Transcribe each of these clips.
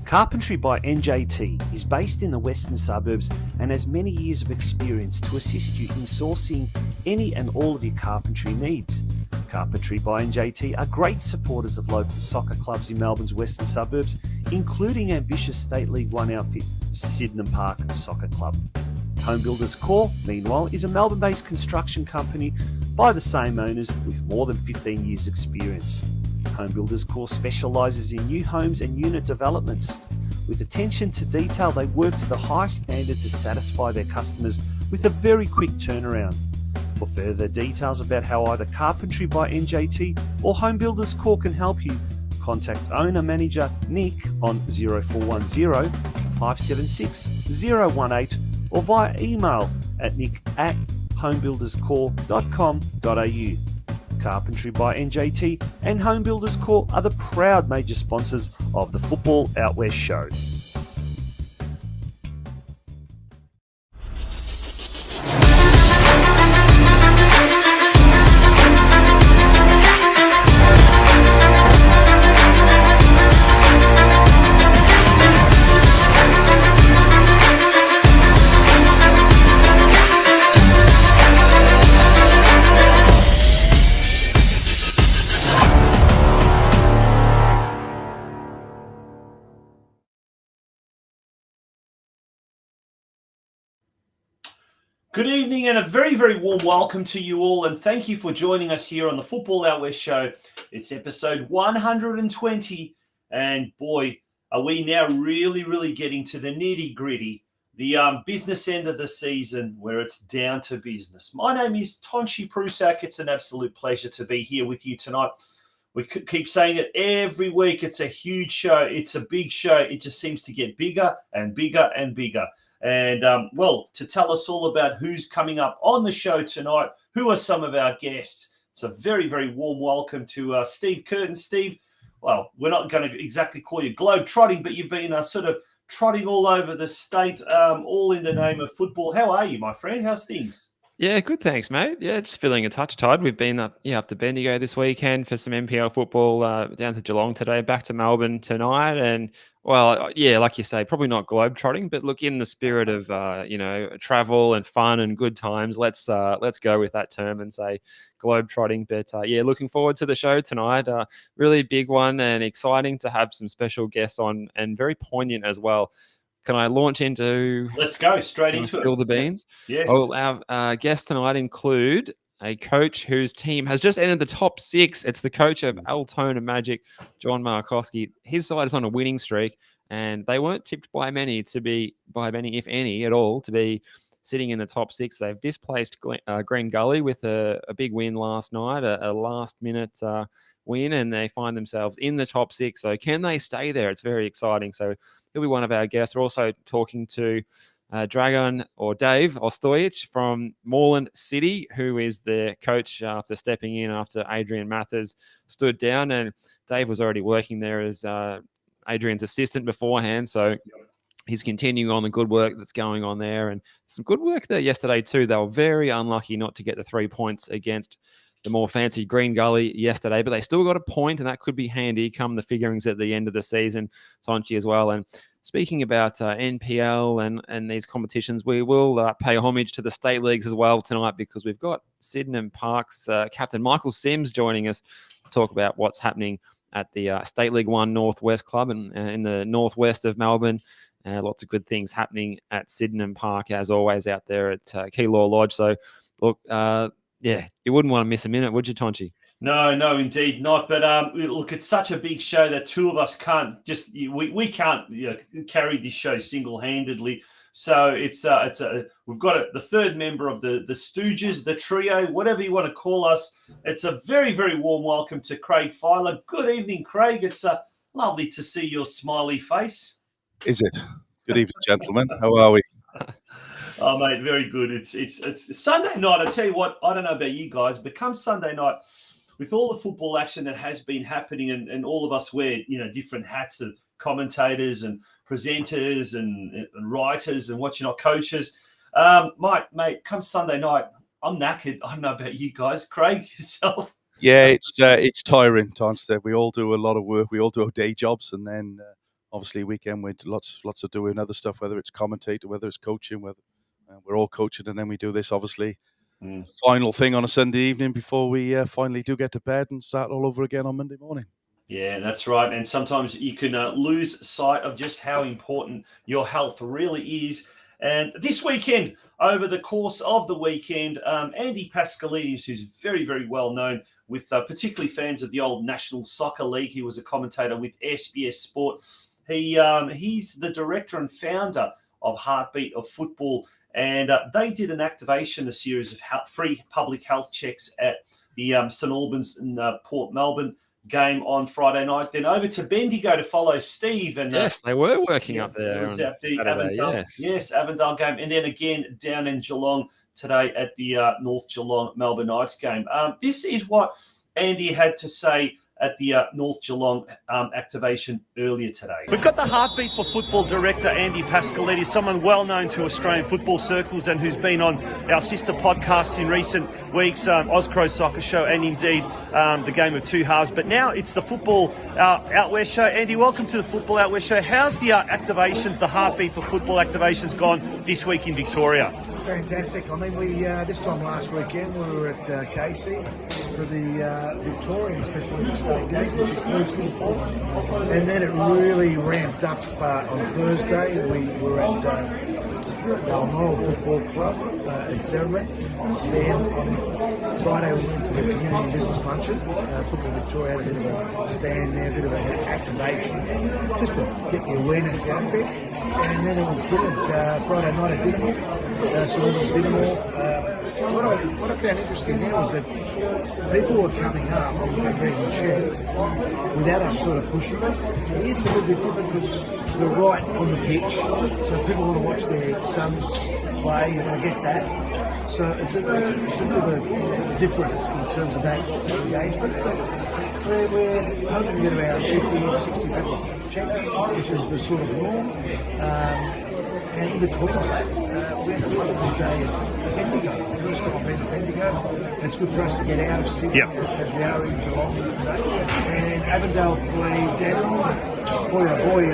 Carpentry by NJT is based in the western suburbs and has many years of experience to assist you in sourcing any and all of your carpentry needs. Carpentry by NJT are great supporters of local soccer clubs in Melbourne's western suburbs, including ambitious State League One outfit Sydenham Park Soccer Club. Home Builders Corp, meanwhile, is a Melbourne-based construction company by the same owners with more than 15 years' experience. Home Builders Corp specialises in new homes and unit developments. With attention to detail, they work to the highest standard to satisfy their customers with a very quick turnaround. For further details about how either Carpentry by NJT or Home Builders Corp can help you, contact owner-manager Nick on 0410 576 018 or via email at nick@homebuilderscorp.com.au. Carpentry by NJT and Home Builders Corp are the proud major sponsors of the Football Out West show. Good evening and a very, very warm welcome to you all, and thank you for joining us here on the Football Out West show. It's episode 120, and boy, are we now really getting to the nitty-gritty, the business end of the season where it's down to business. My name is Tonchi Prusak. It's an absolute pleasure to be here with you tonight. We keep saying it every week. It's a huge show. It's a big show. It just seems to get bigger and bigger and bigger. And, well, to tell us all about who's coming up on the show tonight, who are some of our guests, it's a very, very warm welcome to Steve Curtin. Steve, well, we're not going to exactly call you globe-trotting, but you've been sort of trotting all over the state, all in the name of football. How are you, my friend? How's things? Yeah, good, thanks, mate. Yeah, just feeling a touch tired. We've been up to Bendigo this weekend for some NPL football, down to Geelong today, back to Melbourne tonight. And, well, yeah, like you say, probably not globe-trotting, but look, in the spirit of, travel and fun and good times, let's go with that term and say globe-trotting. But, yeah, looking forward to the show tonight. Really big one and exciting to have some special guests on and very poignant as well. Can I launch into... Let's go straight into spill the beans? Yes. Oh, our guests tonight include a coach whose team has just entered the top 6. It's the coach of Altona Magic, John MARKOVSKI. His side is on a winning streak, and they weren't tipped by many, if any at all, to be sitting in the top 6. They've displaced Green Gully with a big win last night, a last-minute win, and they find themselves in the top 6. So can they stay there? It's very exciting. So he'll be one of our guests. We're also talking to DRAGAN, or Dave OSTOJIC from Moreland City, who is the coach after stepping in after Adrian Mathers stood down. And Dave was already working there as Adrian's assistant beforehand. So he's continuing on the good work that's going on there. And some good work there yesterday too. They were very unlucky not to get the 3 points against the more fancy Green Gully yesterday, but they still got a point, and that could be handy come the figurings at the end of the season, Tonchi, as well. And speaking about NPL and these competitions, we will pay homage to the state leagues as well tonight, because we've got Sydenham Park's captain Michael Sims joining us to talk about what's happening at the State League One Northwest Club and in the northwest of Melbourne. Lots of good things happening at Sydenham Park, as always, out there at Keilor Lodge. So, look, yeah, you wouldn't want to miss a minute, would you, Tonchi? No, indeed not. But look, it's such a big show that two of us can't just we can't carry this show single-handedly. So we've got the third member of the Stooges, the trio, whatever you want to call us. It's a very, very warm welcome to Craig Filer. Good evening, Craig. It's lovely to see your smiley face. Is it? Good evening, gentlemen. How are we? Oh, mate, very good. It's Sunday night. I tell you what, I don't know about you guys, but come Sunday night, with all the football action that has been happening, and all of us wear different hats of commentators and presenters and writers and what you're not, coaches. Mate, come Sunday night, I'm knackered. I don't know about you guys. Craig, yourself? Yeah, it's tiring. Times that we all do a lot of work. We all do our day jobs, and then obviously weekend with lots of doing other stuff. Whether it's commentator, whether it's coaching, whether we're all coaching, and then we do this obviously final thing on a Sunday evening before we finally do get to bed and start all over again on Monday morning. Yeah, that's right. And sometimes you can lose sight of just how important your health really is. And this weekend, over the course of the weekend, Andy Pascalidis, who's very, very well known with particularly fans of the old National Soccer League, he was a commentator with SBS Sport. He's the director and founder of Heartbeat of Football, and they did an activation, a series of free public health checks at the St Albans and Port Melbourne game on Friday night. Then over to Bendigo to follow Steve. And yes, they were working up there. It was at the Avondale game. And then again down in Geelong today at the North Geelong Melbourne Knights game. This is what Andy had to say at the North Geelong activation earlier today. We've got the Heartbeat for Football director, Andy Pascalidis, someone well known to Australian football circles and who's been on our sister podcasts in recent weeks, Corio Soccer Show and indeed the Game of Two Halves. But now it's the Football Outwear Show. Andy, welcome to the Football Outwear Show. How's the activations, the Heartbeat for Football activations gone this week in Victoria? Fantastic. I mean, we this time last weekend we were at KC for the Victorian Special Olympics Day games, which includes football, and then it really ramped up on Thursday. We were at Balmoral Football Club at Derby. Then on Friday we went to the community business luncheon. Football Victoria had a bit of a stand there, a bit of an activation, just to get the awareness out there. And then it was brilliant. Friday night at Dinnermore, St Albans Dinnermore. What I found interesting now is that people were coming up and being checked without us sort of pushing it. It's a little bit different because we're right on the pitch, so people want to watch their sons play, and I get that. So it's a bit of a difference in terms of that engagement. But we're hoping to get about 50 or 60 people checked, which is the sort of norm. And in between all that, we had a wonderful day at Bendigo. The first time I've been to Bendigo. It's good for us to get out of Sydney, as we are in Geelong today. And Avondale played Dandenong. Boy, oh boy,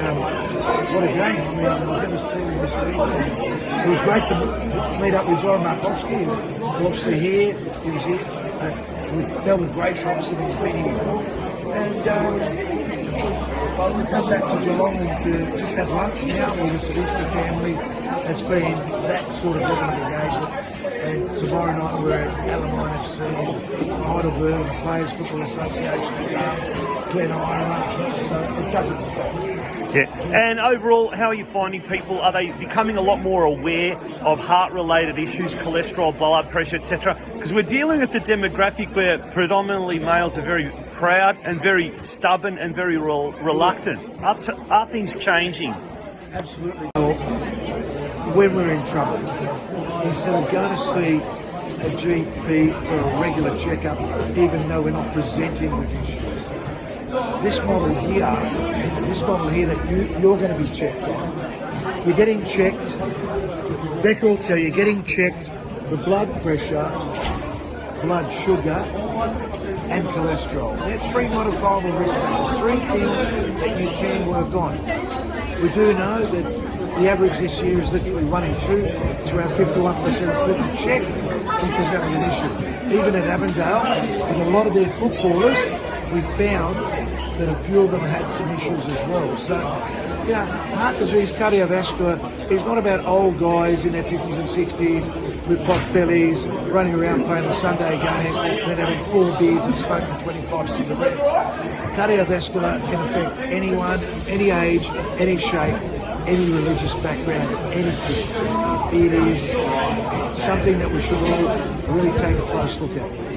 what a game. I mean, I've never seen him this season. It was great to meet up with Zoran Markovsky, obviously here. He was here with Melbourne Grayshot, obviously, he's been here before. And to come back to Geelong and to just have lunch now with the Sadinsky family has been that sort of level of engagement. And tomorrow night we're at Alumine FC, Heidelberg, the Players Football Association, Glen Ira, so it doesn't stop. Yeah, and overall, how are you finding people? Are they becoming a lot more aware of heart-related issues, cholesterol, blood pressure, etc.? Because we're dealing with a demographic where predominantly males are very proud and very stubborn and very reluctant. Are things changing? Absolutely. When we're in trouble, instead of going to see a GP for a regular checkup, even though we're not presenting with issues, this model here that you're going to be checked on. You're getting checked, Becca will tell you, getting checked for blood pressure, blood sugar, and cholesterol. They're three modifiable risk factors, three things that you can work on. We do know that the average this year is literally 1 in 2. It's around 51% of people checked can present with an issue. Even at Avondale, with a lot of their footballers, we found that a few of them had some issues as well. So, you know, heart disease, cardiovascular is not about old guys in their 50s and 60s with pot bellies, running around playing the Sunday game, then having 4 beers and smoking 25 cigarettes. Cardiovascular can affect anyone, any age, any shape, any religious background, anything. It is something that we should all really take a close look at.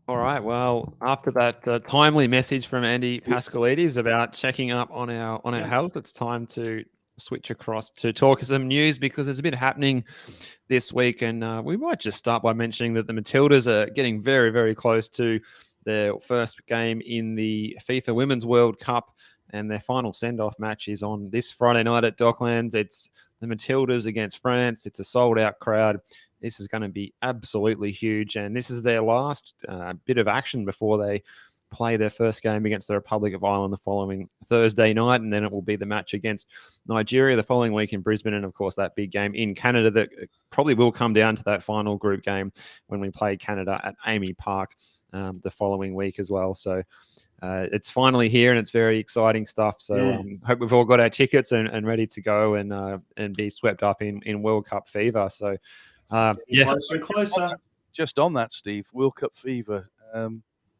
All right. right. Well, after that timely message from Andy Pascalides about checking up on our health, it's time to switch across to talk some news, because there's a bit happening this week, and we might just start by mentioning that the Matildas are getting very, very close to their first game in the FIFA Women's World Cup, and their final send-off match is on this Friday night at Docklands. It's the Matildas against France. It's a sold-out crowd. This is going to be absolutely huge, and this is their last bit of action before they play their first game against the Republic of Ireland the following Thursday night, and then it will be the match against Nigeria the following week in Brisbane, and of course that big game in Canada that probably will come down to that final group game when we play Canada at Amy Park the following week as well. So it's finally here, and it's very exciting stuff. So hope we've all got our tickets and ready to go and be swept up in World Cup fever. So closer and closer. Just on that, Steve, World Cup fever.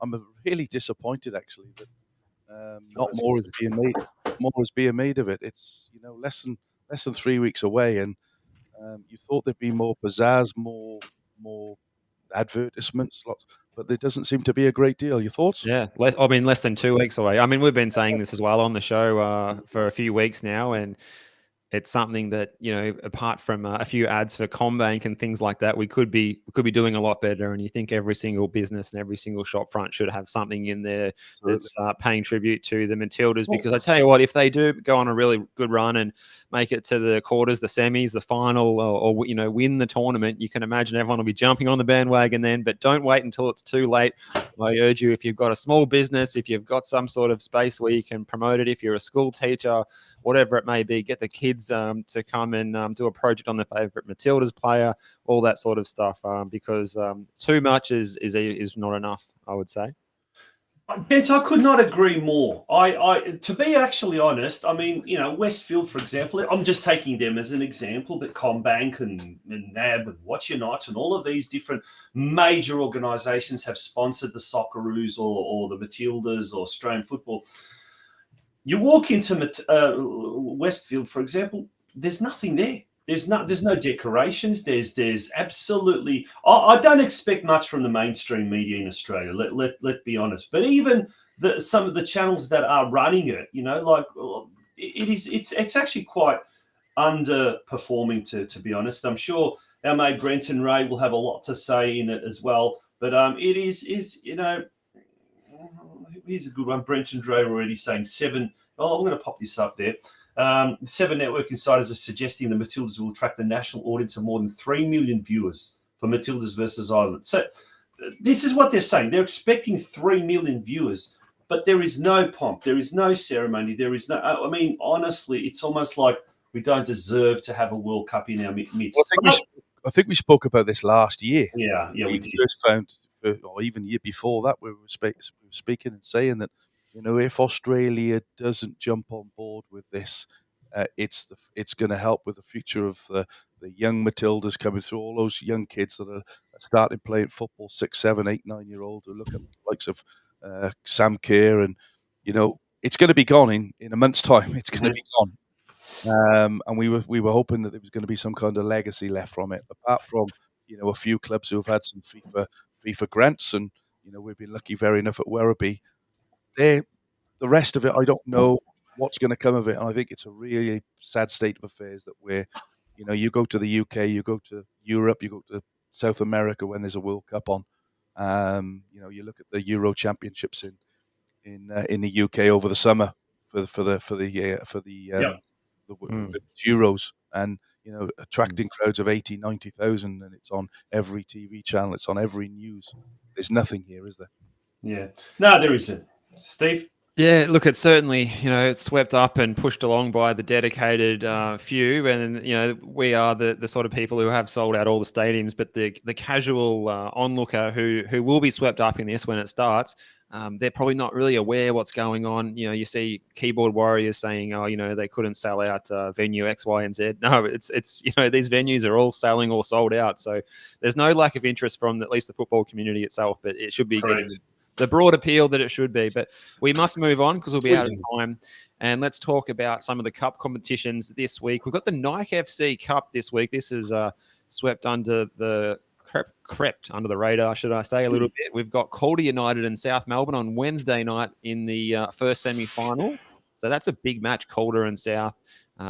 I'm really disappointed, actually, that not more is being made. More is being made of it. It's less than 3 weeks away, and you thought there'd be more pizzazz, more advertisements, but there doesn't seem to be a great deal. Your thoughts? Yeah, less than 2 weeks away. I mean, we've been saying this as well on the show for a few weeks now, and it's something that, apart from a few ads for Combank and things like that, we could be doing a lot better. And you think every single business and every single shop front should have something in there that's paying tribute to the Matildas. Because I tell you what, if they do go on a really good run and make it to the quarters, the semis, the final, or win the tournament, you can imagine everyone will be jumping on the bandwagon then. But don't wait until it's too late. I urge you, if you've got a small business, if you've got some sort of space where you can promote it, if you're a school teacher, whatever it may be, get the kids to come and do a project on their favourite Matildas player, all that sort of stuff, because too much is not enough, I would say. Gents, I could not agree more. I to be actually honest, I mean, Westfield, for example, I'm just taking them as an example, but Combank and NAB and Watch United and all of these different major organisations have sponsored the Socceroos or the Matildas or Australian football. You walk into Westfield, for example, there's nothing there. There's no decorations. There's absolutely. I don't expect much from the mainstream media in Australia. Let's be honest. But even some of the channels that are running it, it's actually quite underperforming. To be honest, I'm sure our mate Brenton Ray will have a lot to say in it as well. But it is here's a good one. Brenton Ray already saying 7. Oh, I'm going to pop this up there. 7 network insiders are suggesting the Matildas will attract the national audience of more than 3 million viewers for Matildas versus Ireland. So this is what they're saying. They're expecting 3 million viewers, but there is no pomp. There is no ceremony. There is no, I mean, honestly, it's almost like we don't deserve to have a World Cup in our midst. Well, I think we spoke about this last year. Yeah, we did. First found, or even year before that, we were speaking and saying that, if Australia doesn't jump on board with this, it's going to help with the future of the young Matildas coming through, all those young kids that are starting playing football, 6, 7, 8, 9-year-old, who look at the likes of Sam Kerr, and it's going to be gone in a month's time. It's going to be gone, and we were hoping that there was going to be some kind of legacy left from it. Apart from a few clubs who have had some FIFA grants, and we've been lucky very enough at Werribee. The rest of it, I don't know what's going to come of it, and I think it's a really sad state of affairs that we're, you go to the UK, you go to Europe, you go to South America when there's a World Cup on. You look at the Euro Championships in the UK over the summer for the Euros, and attracting crowds of 80, 90,000, and it's on every TV channel, it's on every news. There's nothing here, is there? Yeah, no, there isn't. Steve? Yeah, look, it's certainly, it's swept up and pushed along by the dedicated few. And, we are the sort of people who have sold out all the stadiums, but the casual onlooker who will be swept up in this when it starts, they're probably not really aware what's going on. You see keyboard warriors saying, they couldn't sell out venue X, Y, and Z. No, it's these venues are all selling or sold out. So there's no lack of interest from at least the football community itself, but it should be getting the broad appeal that it should be. But we must move on because we'll be out of time. And let's talk about some of the cup competitions this week. We've got the Nike FC Cup this week. This is swept under the crept under the radar, should I say, a little bit. We've got Calder United and South Melbourne on Wednesday night in the first semi-final. So that's a big match, Calder and South.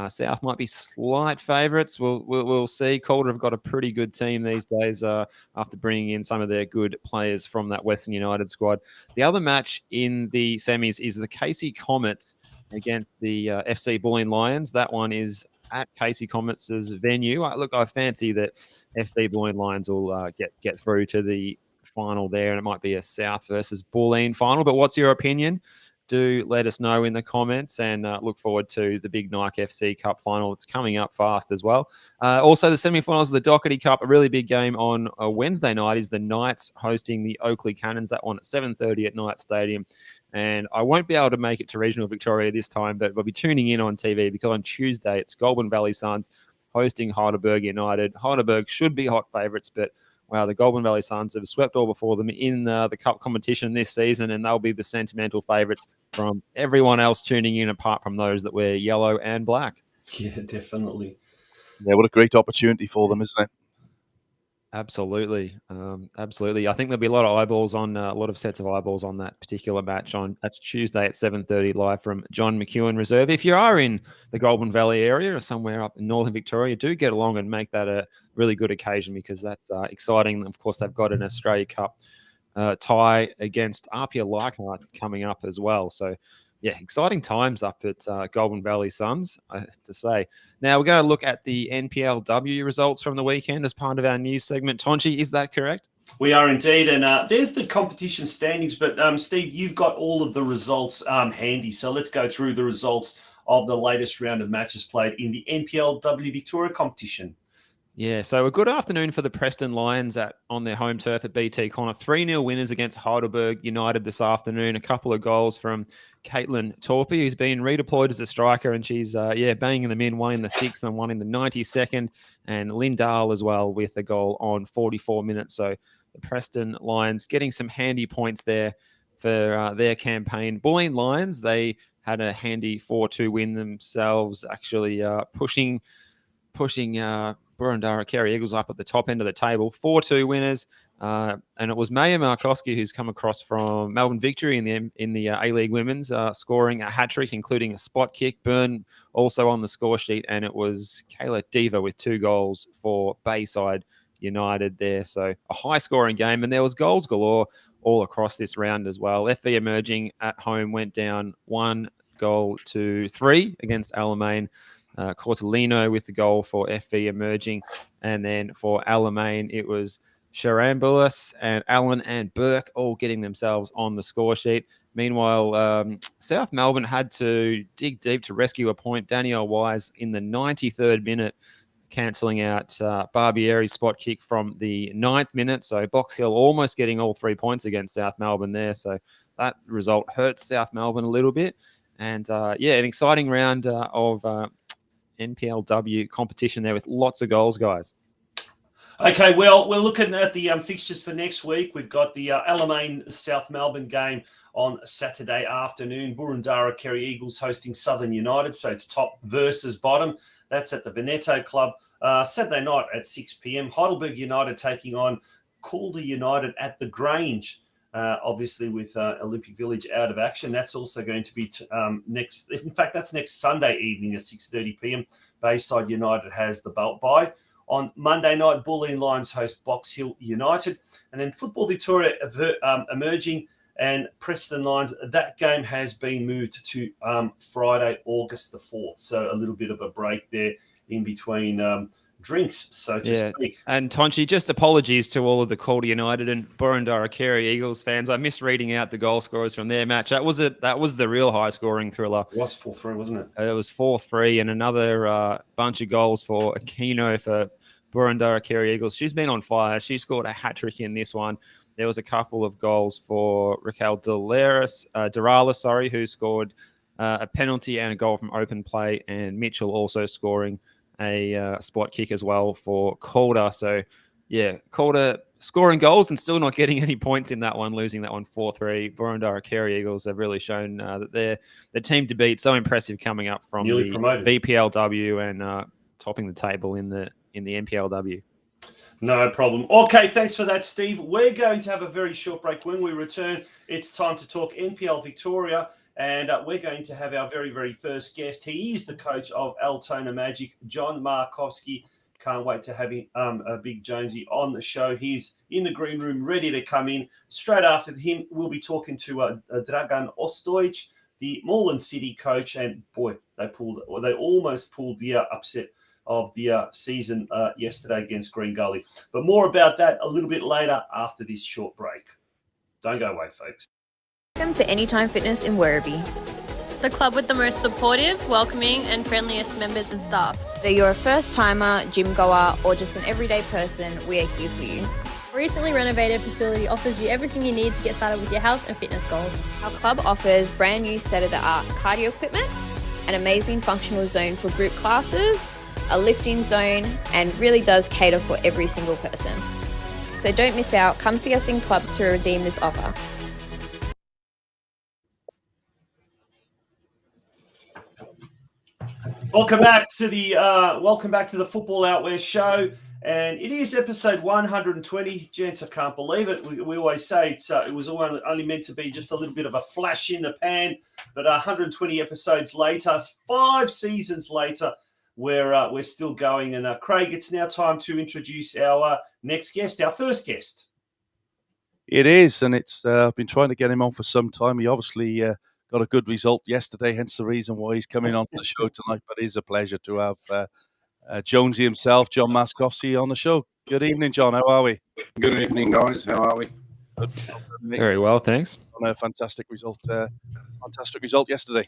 South might be slight favourites. We'll see. Calder have got a pretty good team these days after bringing in some of their good players from that Western United squad. The other match in the semis is the Casey Comets against the FC Bulleen Lions. That one is at Casey Comets' venue. Look, I fancy that FC Bulleen Lions will get through to the final there, and it might be a South versus Bulleen final. But what's your opinion? Do let us know in the comments, and look forward to the big Nike FC Cup final. It's coming up fast as well. Also, the semi-finals of the Doherty Cup, a really big game on a Wednesday night is the Knights hosting the Oakley Cannons. That one at 7:30 at Knight Stadium. And I won't be able to make it to Regional Victoria this time, but we'll be tuning in on TV because on Tuesday it's Goulburn Valley Suns hosting Heidelberg United. Heidelberg should be hot favourites, but wow, the Goulburn Valley Suns have swept all before them in the cup competition this season, and they'll be the sentimental favourites from everyone else tuning in, apart from those that wear yellow and black. Yeah, definitely. Yeah, what a great opportunity for them, isn't it? Absolutely. Absolutely. I think there'll be a lot of eyeballs on a lot of sets of eyeballs on that particular match. That's Tuesday at 7:30 live from John McEwen Reserve. If you are in the Goulburn Valley area or somewhere up in Northern Victoria, do get along and make that a really good occasion, because that's exciting. Of course, they've got an Australia Cup tie against Apia Leichhardt coming up as well. So yeah, exciting times up at Goulburn Valley Suns, I have to say. Now, we're going to look at the NPLW results from the weekend as part of our news segment. Tonchi, is that correct? We are indeed. And there's the competition standings. But, Steve, you've got all of the results handy. So let's go through the results of the latest round of matches played in the NPLW Victoria competition. Yeah, so a good afternoon for the Preston Lions on their home turf at BT Connor. 3-0 winners against Heidelberg United this afternoon. A couple of goals from Caitlin Torpy, who's been redeployed as a striker, and she's banging them in, one in the 6th and one in the 92nd. And Lynn Dahl as well with a goal on 44 minutes. So the Preston Lions getting some handy points there for their campaign. Bulleen Lions, they had a handy 4-2 win themselves, actually pushing Burundara Kerry Eagles up at the top end of the table. 4-2 winners. And it was MARKOVSKI who's come across from Melbourne Victory in the A-League Women's, scoring a hat-trick, including a spot kick. Burn also on the score sheet. And it was Kayla Diva with 2 goals for Bayside United there. So a high-scoring game. And there was goals galore all across this round as well. FV Emerging at home went down 1-3 against Alamein. Cortolino with the goal for FV Emerging. And then for Alamein, it was Sharambulis and Allen and Burke all getting themselves on the score sheet. Meanwhile, South Melbourne had to dig deep to rescue a point. Danielle Wise in the 93rd minute, cancelling out Barbieri's spot kick from the 9th minute. So Box Hill almost getting all 3 points against South Melbourne there. So that result hurts South Melbourne a little bit. And an exciting round of NPLW competition there with lots of goals, guys. Okay, well, we're looking at the fixtures for next week. We've got the Alamein South Melbourne game on Saturday afternoon. Burundara Kerry Eagles hosting Southern United, so it's top versus bottom. That's at the Veneto Club. Saturday night at 6 p.m. Heidelberg United taking on Calder United at the Grange. Obviously, with Olympic Village out of action. That's also going to be next. In fact, that's next Sunday evening at 6:30 p.m. Bayside United has the belt bye. On Monday night, Bulleen Lions host Box Hill United. And then Football Victoria Emerging and Preston Lions. That game has been moved to Friday, August the 4th. So a little bit of a break there in between drinks, so to speak. And Tonchi, just apologies to all of the Calder United and Burundara Kerry Eagles fans. I missed reading out the goal scorers from their match. That was the real high-scoring thriller. It was 4-3, wasn't it? It was 4-3, and another bunch of goals for Aquino for Burundara Kerry Eagles. She's been on fire. She scored a hat-trick in this one. There was a couple of goals for Raquel Duralis, who scored a penalty and a goal from open play, and Mitchell also scoring a spot kick as well for Calder. So, Calder scoring goals and still not getting any points in that one, losing that one 4-3. Burundara Kerry Eagles have really shown that they're the team to beat. So impressive coming up from newly the promoted VPLW and topping the table in the NPLW. No problem. Okay, thanks for that, Steve. We're going to have a very short break. When we return, it's time to talk NPL Victoria, and we're going to have our very, very first guest. He is the coach of Altona Magic, John MARKOVSKI. Can't wait to have him, Big Jonesy, on the show. He's in the green room, ready to come in. Straight after him, we'll be talking to DRAGAN OSTOJIC, the Moreland City coach, and boy, they almost pulled the upset of the season yesterday against Green Gully. But more about that a little bit later after this short break. Don't go away, folks. Welcome to Anytime Fitness in Werribee. The club with the most supportive, welcoming and friendliest members and staff. Whether you're a first-timer, gym goer or just an everyday person, we are here for you. A recently renovated facility offers you everything you need to get started with your health and fitness goals. Our club offers brand new state-of-the-art cardio equipment, an amazing functional zone for group classes, a lifting zone, and really does cater for every single person. So don't miss out. Come see us in club to redeem this offer. Welcome back to the Football Outwear Show, and it is episode 120. Gents, I can't believe it. We always say it was only meant to be just a little bit of a flash in the pan, but 120 episodes later, 5 seasons later, we're still going. And Craig, it's now time to introduce our next guest, our first guest. It is, and it's I've been trying to get him on for some time. He obviously got a good result yesterday, hence the reason why he's coming on to the show tonight. But it is a pleasure to have Jonesy himself, John MARKOVSKI, on the show. Good evening, John. How are we? Good evening, guys. How are we? Good. Very well, thanks. On a fantastic result yesterday.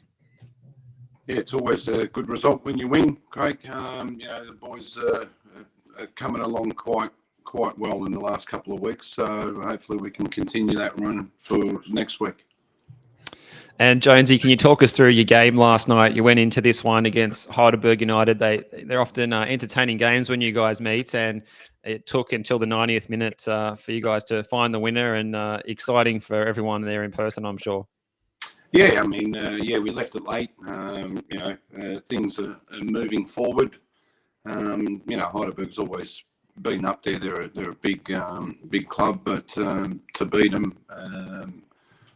Yeah, it's always a good result when you win, Craig. The boys are coming along quite well in the last couple of weeks, so hopefully we can continue that run for next week. And Jonesy, can you talk us through your game last night? You went into this one against Heidelberg United. They're often entertaining games when you guys meet, and it took until the 90th minute for you guys to find the winner, and exciting for everyone there in person, I'm sure. Yeah, I mean, we left it late. Things are moving forward. Heidelberg's always been up there. They're a big club, but to beat them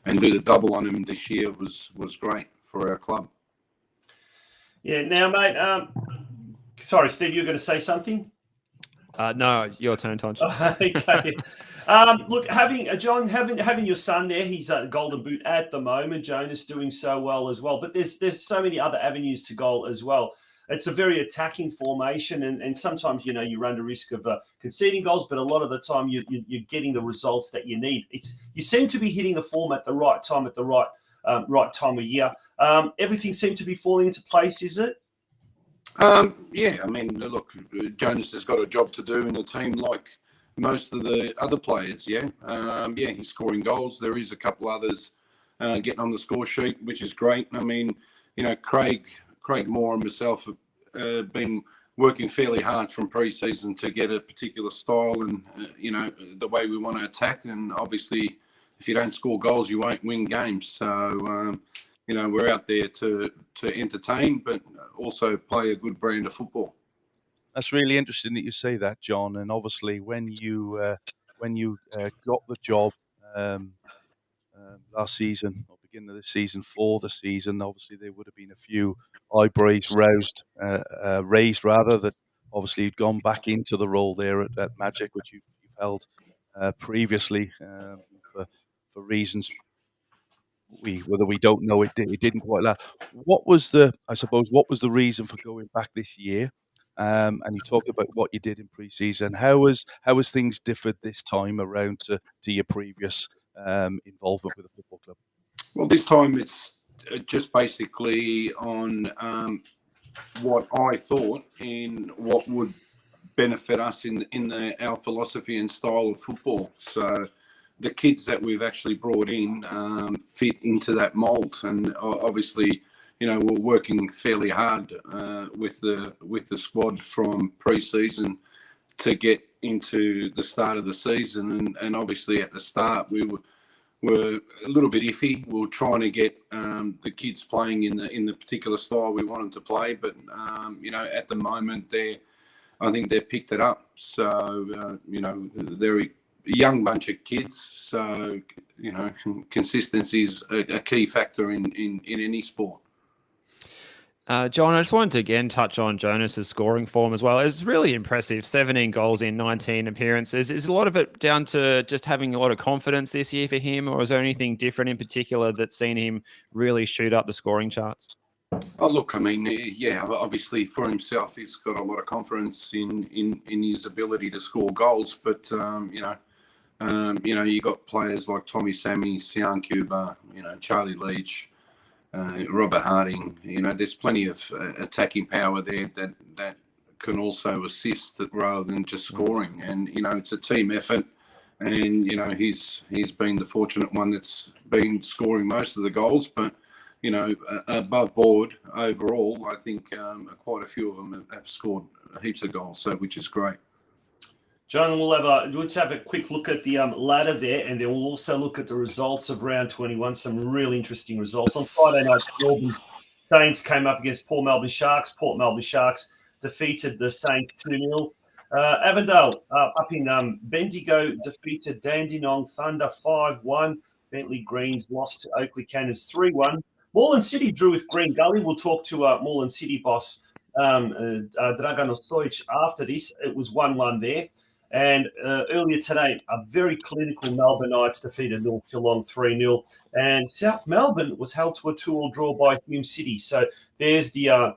and do the double on them this year was great for our club. Yeah. Now, mate. Sorry, Steve, you were going to say something? No, your turn, Tonch. Okay. Look, having your son there, he's a Golden Boot at the moment. Jonas doing so well as well, but there's so many other avenues to goal as well. It's a very attacking formation, and sometimes you run the risk of conceding goals, but a lot of the time you're getting the results that you need. You seem to be hitting the form at the right time at the right time of year. Everything seemed to be falling into place, is it? Yeah, I mean, look, Jonas has got a job to do in the team like most of the other players, yeah. He's scoring goals. There is a couple others getting on the score sheet, which is great. I mean, Craig Moore and myself have been working fairly hard from pre-season to get a particular style and, the way we want to attack. And obviously, if you don't score goals, you won't win games. So, we're out there to entertain, but also play a good brand of football. That's really interesting that you say that, John. And obviously, when you got the job last season, or beginning of the season, for the season, obviously there would have been a few eyebrows raised that obviously you'd gone back into the role there at Magic, which you've held previously for reasons whether we don't know, it didn't quite last. What was the reason for going back this year? And you talked about what you did in pre-season. How has things differed this time around to your previous involvement with the football club? Well, this time it's just basically on what I thought in what would benefit us in our philosophy and style of football. So the kids that we've actually brought in fit into that mould, and obviously, we're working fairly hard with the squad from pre-season to get into the start of the season, and obviously at the start we were a little bit iffy. We were trying to get the kids playing in the particular style we want them to play, but at the moment they're I think they've picked it up. So, they're a young bunch of kids. So, consistency is a key factor in any sport. John, I just wanted to again touch on Jonas's scoring form as well. It's really impressive. 17 goals in 19 appearances. Is a lot of it down to just having a lot of confidence this year for him, or is there anything different in particular that's seen him really shoot up the scoring charts? Oh, look, I mean, yeah, obviously for himself, he's got a lot of confidence in his ability to score goals. But, you got players like Tommy Sammy, Sian Cuba, Charlie Leach, Robert Harding. There's plenty of attacking power there that can also assist rather than just scoring. And, it's a team effort. And, he's been the fortunate one that's been scoring most of the goals. But, above board overall, I think quite a few of them have scored heaps of goals, which is great. John, let's have a quick look at the ladder there, and then we'll also look at the results of round 21. Some really interesting results. On Friday night, Melbourne Saints came up against Port Melbourne Sharks. Port Melbourne Sharks defeated the Saints 2-0. Avondale up in Bendigo defeated Dandenong Thunder 5-1. Bentley Greens lost to Oakley Cannons 3-1. Moreland City drew with Green Gully. We'll talk to Moreland City boss DRAGAN OSTOJIC after this. It was 1-1 there. And earlier today, a very clinical Melbourne Knights defeated North Geelong 3-0. And South Melbourne was held to a 2-2 draw by Hume City. So there's the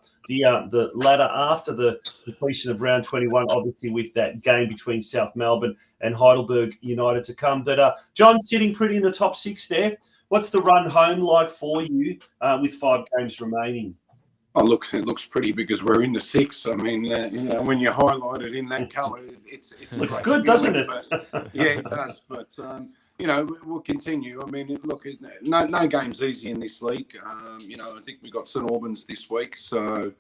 ladder after the completion of round 21, obviously with that game between South Melbourne and Heidelberg United to come. But John's sitting pretty in the top 6 there. What's the run home like for you with 5 games remaining? Oh, look, it looks pretty because we're in the 6. I mean, when you highlight it in that colour, it looks good, doesn't it? Yeah, it does. But, we'll continue. I mean, look, no game's easy in this league. I think we've got St Albans this week. So,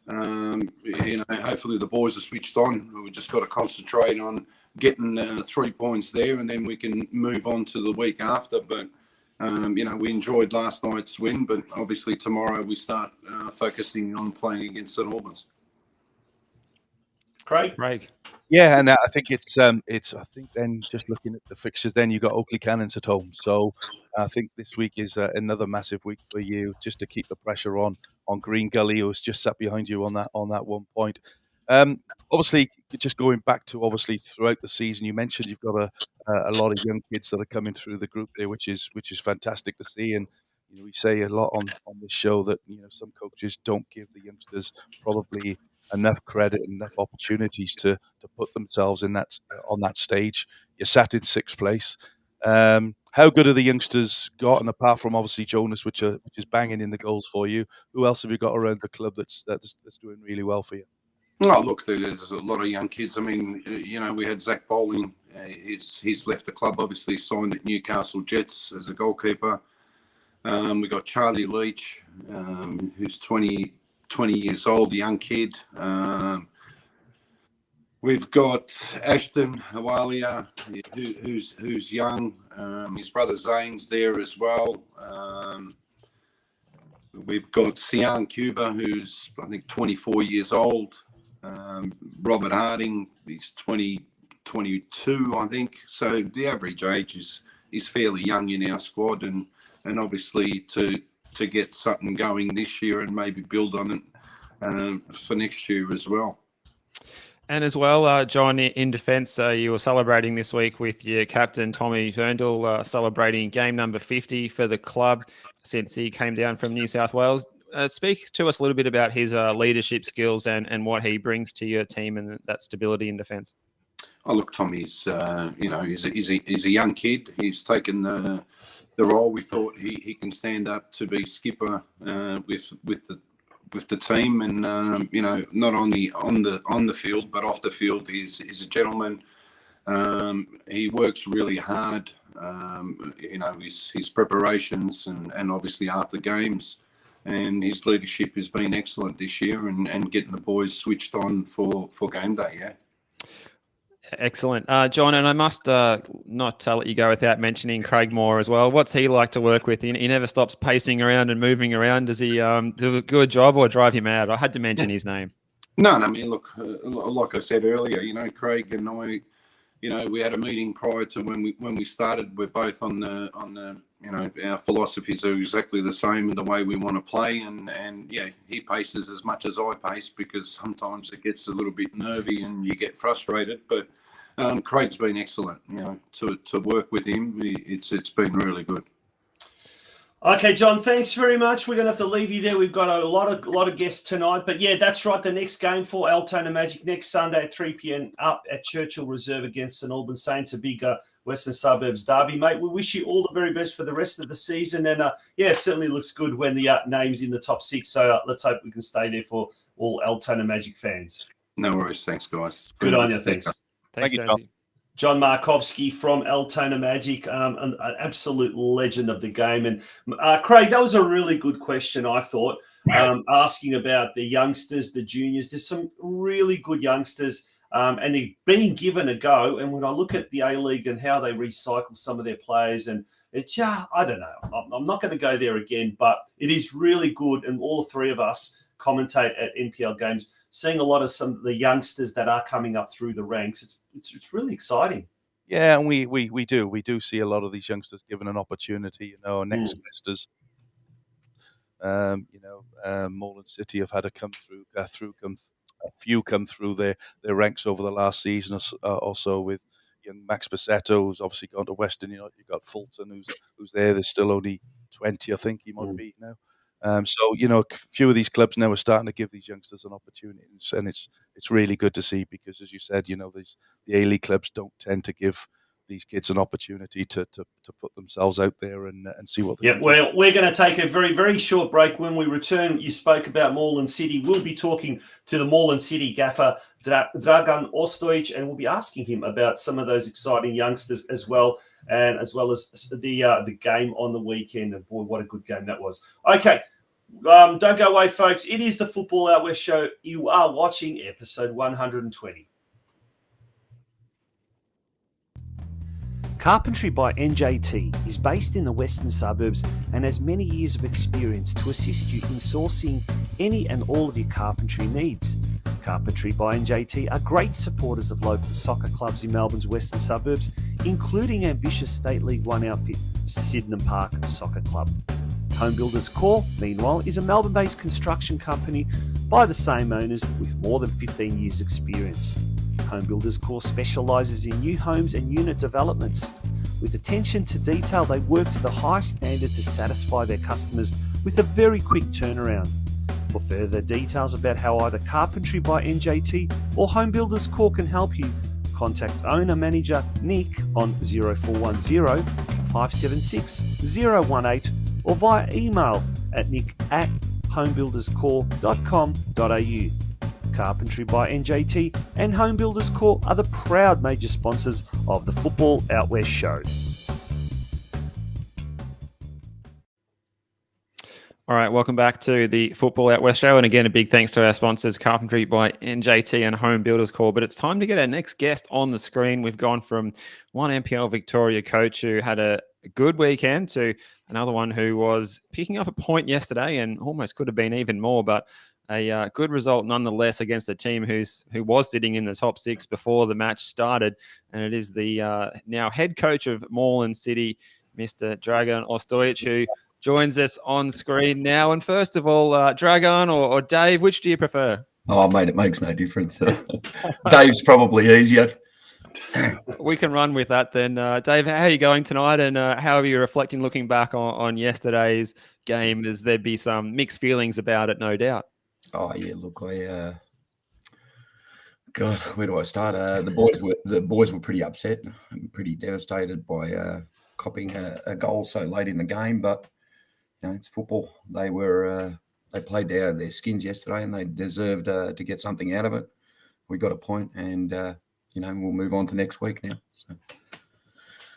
hopefully the boys are switched on. We've just got to concentrate on getting 3 points there, and then we can move on to the week after. But, we enjoyed last night's win, but obviously tomorrow we start focusing on playing against St Albans. Craig. Yeah, and I think it's I think then just looking at the fixtures, then you've got Oakley Cannons at home. So I think this week is another massive week for you, just to keep the pressure on Green Gully, who's just sat behind you on that 1 point. Obviously, just going back to throughout the season, you mentioned you've got a lot of young kids that are coming through the group there, which is fantastic to see. And we say a lot on this show that some coaches don't give the youngsters probably enough credit and enough opportunities to put themselves on that stage. You're sat in 6th place. How good are the youngsters got? And apart from obviously Jonas, which is banging in the goals for you, who else have you got around the club that's doing really well for you? Oh, look, there's a lot of young kids. I mean, we had Zach Bowling. He's left the club, obviously signed at Newcastle Jets as a goalkeeper. We got Charlie Leach, who's 20 years old, a young kid. We've got Ashton Hawalia, who's young. His brother Zane's there as well. We've got Sian Cuba, who's, I think, 24 years old. Robert Harding, he's 22, I think. So the average age is fairly young in our squad, and obviously to get something going this year and maybe build on it for next year as well. And as well, John, in defence, you were celebrating this week with your captain, Tommy Verndl, celebrating game number 50 for the club since he came down from New South Wales. Speak to us a little bit about his leadership skills and what he brings to your team and that stability in defence. Oh, look, Tommy's, he's a young kid. He's taken the role. We thought he can stand up to be skipper with the team, and not only on the field but off the field. He's a gentleman. He works really hard. His preparations and obviously after games. And his leadership has been excellent this year, and getting the boys switched on for game day, yeah. Excellent. John, and I must not let you go without mentioning Craig Moore as well. What's he like to work with? He never stops pacing around and moving around. Does he do a good job or drive him mad? I had to mention his name. No, I mean, look, like I said earlier, Craig and I, we had a meeting prior to when we started. We're both on the our philosophies are exactly the same in the way we want to play, and yeah, he paces as much as I pace because sometimes it gets a little bit nervy and you get frustrated. But Craig's been excellent, to work with him. It's been really good. Okay, John, thanks very much. We're going to have to leave you there. We've got a lot of guests tonight. But yeah, that's right. The next game for Altona Magic next Sunday at 3 p.m. up at Churchill Reserve against St Albans Saints, a big Western Suburbs derby. Mate, we wish you all the very best for the rest of the season. And yeah, it certainly looks good when the name's in the top 6. So let's hope we can stay there for all Altona Magic fans. No worries. Thanks, guys. Good on you. Thanks. Thank you, John. John MARKOVSKI from Altona Magic, an absolute legend of the game. And Craig, that was a really good question, I thought, asking about the youngsters, the juniors. There's some really good youngsters, and they're being given a go. And when I look at the A-League and how they recycle some of their players, and it's, I don't know. I'm not going to go there again, but it is really good. And all three of us commentate at NPL games, seeing a lot of some of the youngsters that are coming up through the ranks. It's really exciting. Yeah, and we do see a lot of these youngsters given an opportunity. Next guesters, Moreland City have had a few come through their ranks over the last season or so with young Max Bassetto, who's obviously gone to Western United. You've got Fulton, who's there. There's still only 20, I think he might be now. So a few of these clubs now are starting to give these youngsters an opportunity, and it's really good to see because, as you said, the A-League clubs don't tend to give these kids an opportunity to put themselves out there and see what they can do. Well, we're going to take a very, very short break. When we return, you spoke about Moreland City. We'll be talking to the Moreland City gaffer, DRAGAN OSTOJIC, and we'll be asking him about some of those exciting youngsters as well, and as well as the game on the weekend. And boy, what a good game that was. Okay. Don't go away, folks. It is the Football Out West show. You are watching episode 120. Carpentry by NJT is based in the western suburbs and has many years of experience to assist you in sourcing any and all of your carpentry needs. Carpentry by NJT are great supporters of local soccer clubs in Melbourne's western suburbs, including ambitious State League One outfit Sydenham Park Soccer Club. Home Builders Corp, meanwhile, is a Melbourne-based construction company by the same owners with more than 15 years' experience. Home Builders Corp specialises in new homes and unit developments. With attention to detail, they work to the highest standard to satisfy their customers with a very quick turnaround. For further details about how either Carpentry by NJT or Home Builders Corp can help you, contact owner-manager Nick on 0410 576 018 or via email at nick@homebuilderscorp.com.au. Carpentry by NJT and Home Builders Corp are the proud major sponsors of the Football Out West show. All right, welcome back to the Football Out West show. And again, a big thanks to our sponsors, Carpentry by NJT and Home Builders Corp. But it's time to get our next guest on the screen. We've gone from one NPL Victoria coach who had a good weekend to another one who was picking up a point yesterday and almost could have been even more, but a good result nonetheless against a team who was sitting in the top 6 before the match started. And it is the now head coach of Moreland City, Mr. DRAGAN OSTOJIC, who joins us on screen now. And first of all, DRAGAN or Dave, which do you prefer? Oh, mate, it makes no difference. Dave's probably easier. We can run with that then. Dave, how are you going tonight, and how are you reflecting looking back on yesterday's game? As there'd be some mixed feelings about it, no doubt. Oh, yeah, look, God, where do I start? The boys were pretty upset and pretty devastated by copying a goal so late in the game, but it's football. They played out of their skins yesterday, and they deserved to get something out of it. We got a point, and we'll move on to next week now. So.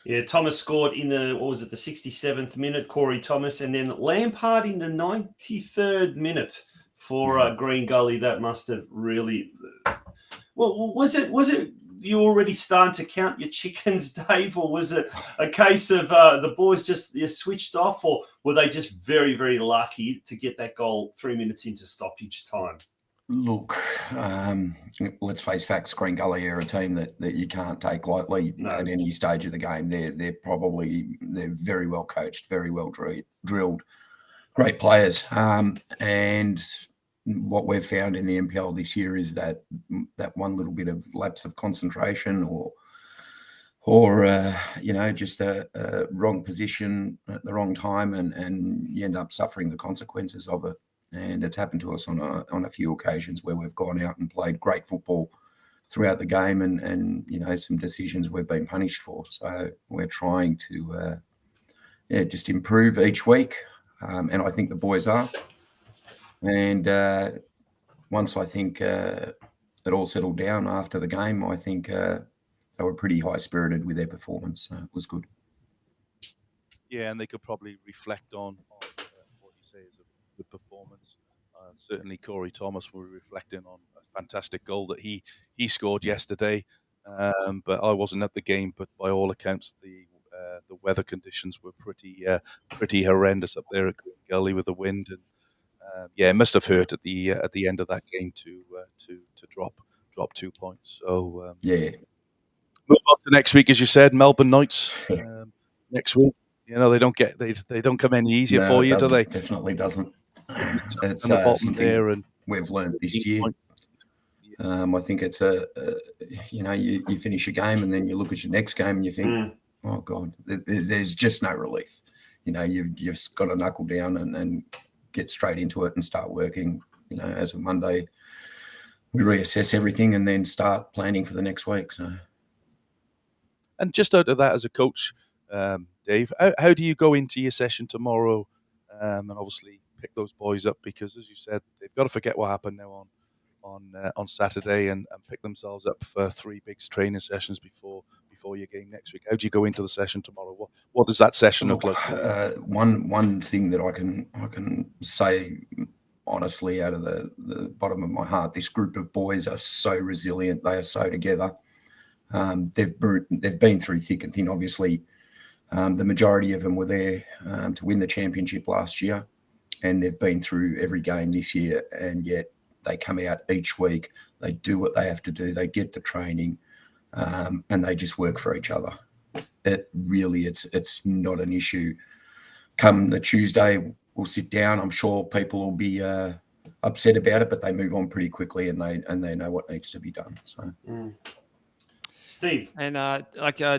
Yeah, Thomas scored in the 67th minute, Corey Thomas, and then Lampard in the 93rd minute for Green Gully. That must have really... Well, was it you already starting to count your chickens, Dave, or was it a case of the boys just switched off, or were they just very, very lucky to get that goal 3 minutes into stoppage time? Look, let's face facts. Green Gully are a team that you can't take lightly at any stage of the game. They're very well coached, very well drilled, great players. And what we've found in the NPL this year is that one little bit of lapse of concentration or just a wrong position at the wrong time, and you end up suffering the consequences of it. And it's happened to us on a few occasions where we've gone out and played great football throughout the game, and some decisions we've been punished for. So we're trying to just improve each week, and I think the boys are. And once I think it all settled down after the game, I think they were pretty high-spirited with their performance. It was good. Yeah, and they could probably reflect on what you say is a good performance. Certainly Corey Thomas will be reflecting on a fantastic goal that he scored yesterday. But I wasn't at the game, but by all accounts, the weather conditions were pretty horrendous up there at Green Gully with the wind, and it must have hurt at the end of that game to drop 2 points. So move on to next week, as you said, Melbourne Knights next week. They don't come any easier for you, do they? Definitely doesn't. It's on the bottom there, and we've learned this year. I think it's you finish a game and then you look at your next game and you think, oh God, there's just no relief. You've got to knuckle down and get straight into it and start working. As of Monday, we reassess everything and then start planning for the next week. So, and just out of that, as a coach, Dave, how do you go into your session tomorrow, and obviously pick those boys up, because as you said, they've got to forget what happened now on Saturday and pick themselves up for 3 big training sessions before your game next week. How do you go into the session tomorrow? What does that session look like? One thing that I can say honestly out of the bottom of my heart, this group of boys are so resilient. They are so together. They've been through thick and thin. Obviously, the majority of them were there to win the championship last year, and they've been through every game this year, and yet they come out each week. They do what they have to do. They get the training, and they just work for each other. It's not an issue. Come the Tuesday, we'll sit down. I'm sure people will be upset about it, but they move on pretty quickly, and they know what needs to be done. So. Steve. And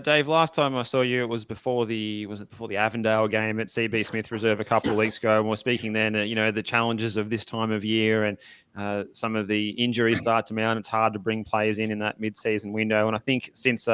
Dave, last time I saw you, it was before the Avondale game at CB Smith Reserve a couple of weeks ago, and we're speaking then, the challenges of this time of year, and some of the injuries start to mount. It's hard to bring players in that mid-season window, and I think since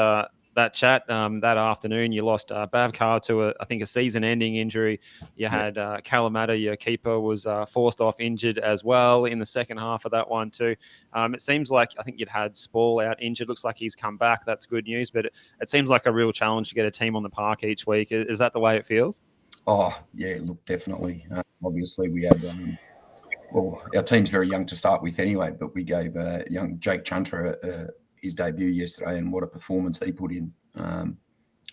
that chat that afternoon, you lost Bavkar to a season-ending injury. You had Kalamata, your keeper, was forced off injured as well in the second half of that one too. It seems like I think you'd had Spall out injured. Looks like he's come back. That's good news, but it seems like a real challenge to get a team on the park each week. Is that the way it feels? Oh yeah, look, definitely. Obviously, we had our team's very young to start with anyway, but we gave young Jake Chunter his debut yesterday, and what a performance he put in.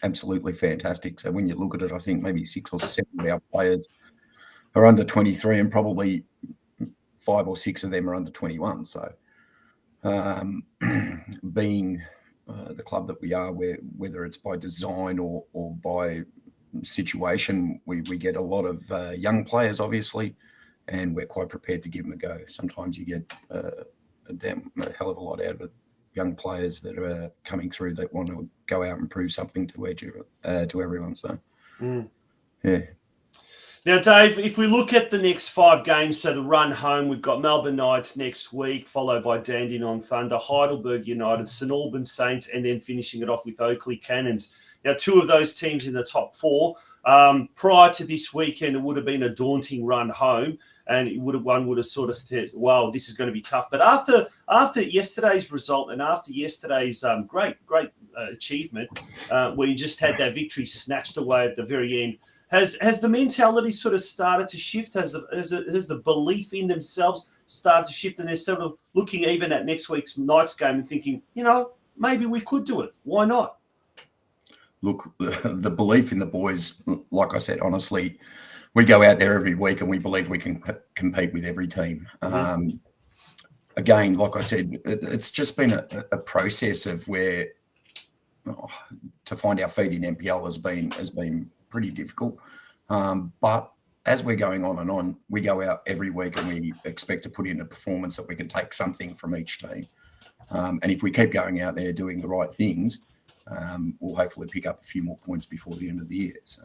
Absolutely fantastic. So when you look at it, I think maybe 6 or 7 of our players are under 23, and probably 5 or 6 of them are under 21. So being the club that we are, whether it's by design or by situation, we get a lot of young players, obviously, and we're quite prepared to give them a go. Sometimes you get a hell of a lot out of it. Young players that are coming through that want to go out and prove something to everyone. So, yeah. Now, Dave, if we look at the next 5 games, so the run home, we've got Melbourne Knights next week, followed by Dandenong Thunder, Heidelberg United, St Albans Saints, and then finishing it off with Oakley Cannons. Now, 2 of those teams in the top 4. Prior to this weekend, it would have been a daunting run home, and one would have sort of said, wow, this is going to be tough. But after yesterday's result and after yesterday's great achievement, where you just had that victory snatched away at the very end, has the mentality sort of started to shift? Has the belief in themselves started to shift, and they're sort of looking even at next week's Knights game and thinking, maybe we could do it. Why not? Look, the belief in the boys, like I said, honestly, we go out there every week and we believe we can compete with every team. again, like I said, it's just been a process of where to find our feet in NPL has been pretty difficult. But as we're going on and on, we go out every week and we expect to put in a performance that we can take something from each team. And if we keep going out there doing the right things, we'll hopefully pick up a few more points before the end of the year. So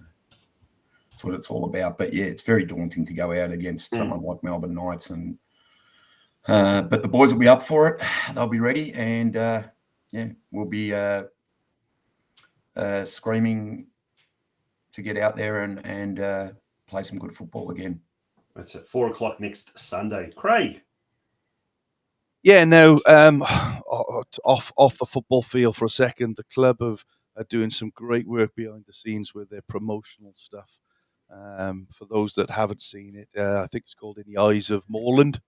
that's what it's all about. But yeah, it's very daunting to go out against someone like Melbourne Knights, and but the boys will be up for it. They'll be ready, and yeah, we'll be screaming to get out there and play some good football again. It's at 4 o'clock next Sunday. Craig. Yeah, no, off the football field for a second, the club are doing some great work behind the scenes with their promotional stuff. For those that haven't seen it, I think it's called In the Eyes of Moreland.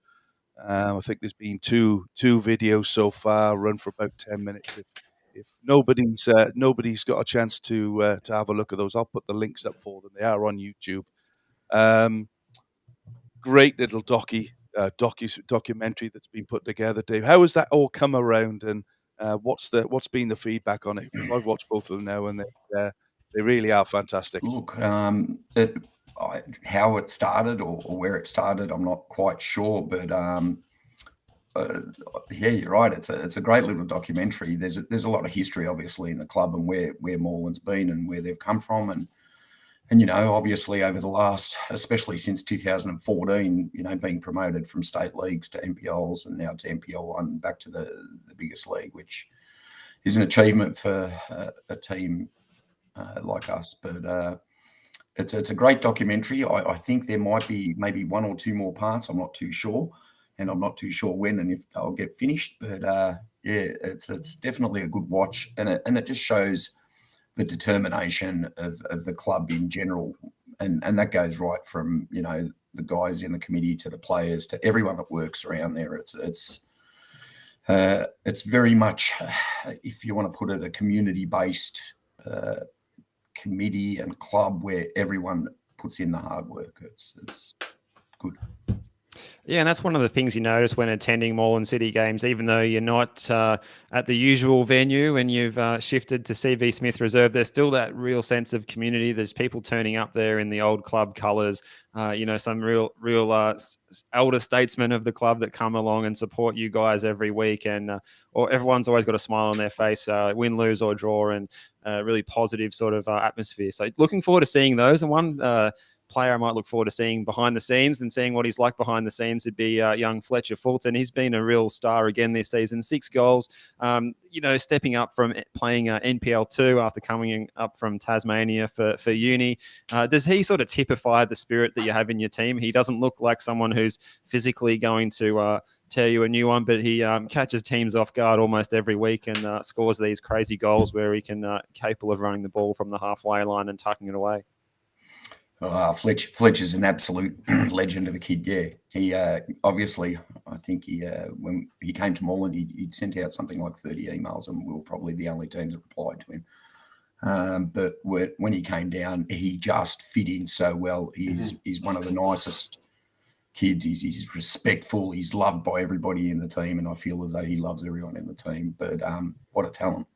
I think there's been two videos so far, run for about 10 minutes. If nobody's got a chance to have a look at those, I'll put the links up for them. They are on YouTube. Great little documentary that's been put together, Dave. How has that all come around, and what's been the feedback on it? Because I've watched both of them now, and they really are fantastic. Look, how it started or where it started, I'm not quite sure, but yeah, you're right. It's a great little documentary. There's a lot of history, obviously, in the club and where Moreland's been and where they've come from, and you know, obviously over the last, especially since 2014, you know, being promoted from state leagues to NPLs and now to NPL1 back to the biggest league, which is an achievement for a team like us. But it's a great documentary. I think there might be maybe one or two more parts. I'm not too sure, and I'm not too sure when and if they'll get finished. But yeah, it's definitely a good watch, and it just shows the determination of the club in general, and that goes right from, you know, the guys in the committee to the players to everyone that works around there. It's very much, if you want to put it, a community-based committee and club where everyone puts in the hard work. It's good. Yeah, and that's one of the things you notice when attending Moreland City games, even though you're not at the usual venue and you've shifted to CV Smith Reserve, there's still that real sense of community. There's people turning up there in the old club colours, you know, some real elder statesmen of the club that come along and support you guys every week. And or everyone's always got a smile on their face, win, lose or draw, and really positive sort of atmosphere. So looking forward to seeing those. And one player I might look forward to seeing behind the scenes and seeing what he's like behind the scenes would be young Fletcher Fulton. He's been a real star again this season, 6 goals, you know, stepping up from playing NPL 2 after coming up from Tasmania for uni. Does he sort of typify the spirit that you have in your team? He doesn't look like someone who's physically going to tear you a new one, but he catches teams off guard almost every week and scores these crazy goals where he can capable of running the ball from the halfway line and tucking it away. Fletcher's an absolute legend of a kid. Yeah, he obviously, I think he when he came to Moreland, he'd sent out something like 30 emails, and we were probably the only teams that replied to him. But when he came down, he just fit in so well. He's one of the nicest kids. He's respectful. He's loved by everybody in the team, and I feel as though he loves everyone in the team. But what a talent!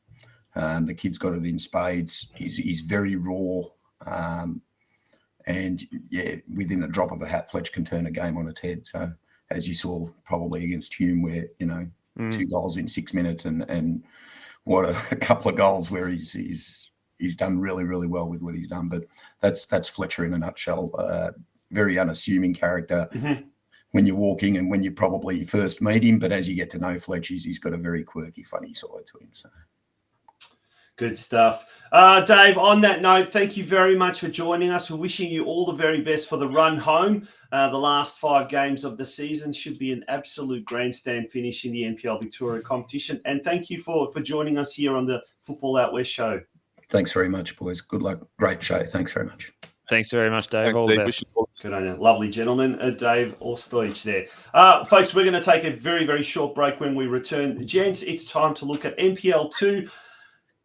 The kid's got it in spades. He's very raw. And yeah, within the drop of a hat, Fletch can turn a game on its head. So as you saw probably against Hume, where, you know, 2 goals in 6 minutes, and what a couple of goals where he's done really, really well with what he's done. But that's Fletcher in a nutshell. Very unassuming character when you're walking and when you probably first meet him. But as you get to know Fletch, he's got a very quirky, funny side to him. So. Good stuff. Dave, on that note, thank you very much for joining us. We're wishing you all the very best for the run home. The last 5 games of the season should be an absolute grandstand finish in the NPL Victoria competition. And thank you for joining us here on the Football Out West show. Thanks very much, boys. Good luck. Great show. Thanks very much. Thanks very much, Dave. Thanks, all Dave. the best. Good on you. Lovely gentleman, Dave OSTOJIC there. Folks, we're going to take a very, very short break. When we return, gents, it's time to look at NPL 2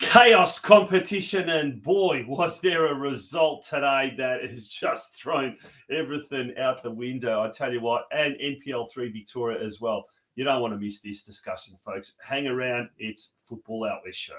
chaos competition, and boy, was there a result today that has just thrown everything out the window. I tell you what, and NPL 3 Victoria as well. You don't want to miss this discussion, folks. Hang around. It's Football Out West Show.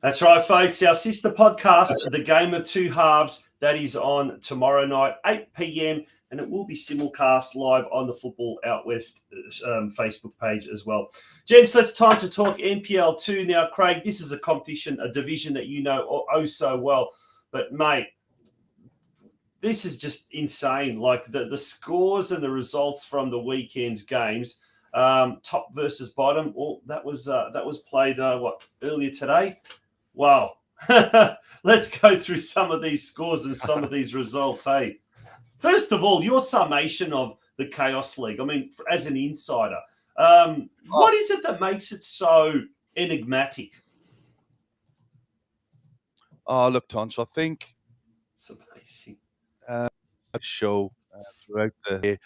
That's right, folks. Our sister podcast, The Game of Two Halves, that is on tomorrow night, 8 p.m, and it will be simulcast live on the Football Out West Facebook page as well. Gents, it's time to talk NPL 2 now. Craig, this is a competition, a division that you know oh so well. But, mate, this is just insane. Like, the scores and the results from the weekend's games, top versus bottom, well, that was played, earlier today? Wow. Let's go through some of these scores and some of these results, hey? First of all, your summation of the Chaos League. I mean, as an insider, what is it that makes it so enigmatic? Oh, look, Tonch, I think it's amazing. Show throughout the year,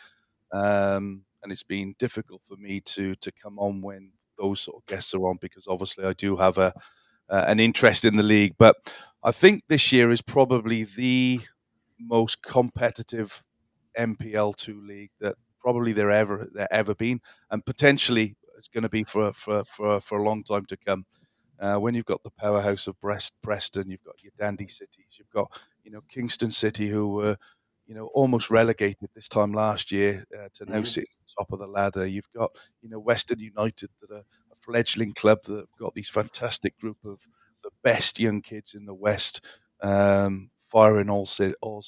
and it's been difficult for me to come on when those sort of guests are on, because obviously I do have an interest in the league. But I think this year is probably the most competitive NPL 2 league that probably there ever been, and potentially it's going to be for a long time to come. When you've got the powerhouse of Preston, you've got your dandy cities, you've got Kingston City, who were almost relegated this time last year to now sitting on top of the ladder. You've got Western United, that are a fledgling club that have got these fantastic group of the best young kids in the West, firing all. The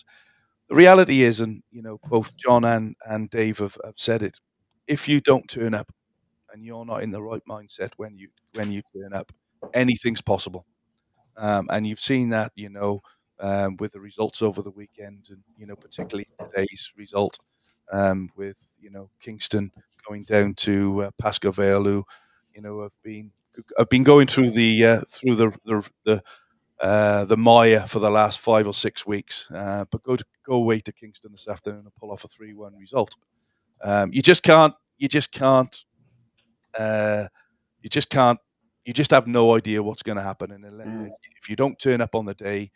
reality is, and both John and Dave have said it, if you don't turn up and you're not in the right mindset when you turn up, anything's possible. And you've seen that, with the results over the weekend, and particularly today's result, with Kingston going down to Pascoe Vale, who have been going through the mire for the last 5 or 6 weeks, but go away to Kingston this afternoon and pull off a 3-1 result. You just have no idea what's going to happen, and if you don't turn up on the day,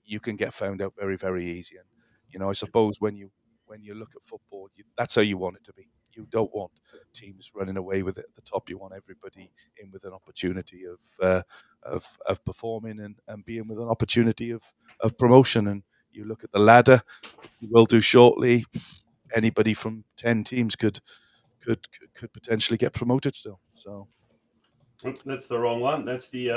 you can get found out very, very easy. And I suppose when you look at football, that's how you want it to be. You don't want teams running away with it at the top. You want everybody in with an opportunity of performing and being with an opportunity of promotion. And you look at the ladder, we will do shortly. Anybody from 10 teams could potentially get promoted still. So. That's the wrong one. That's the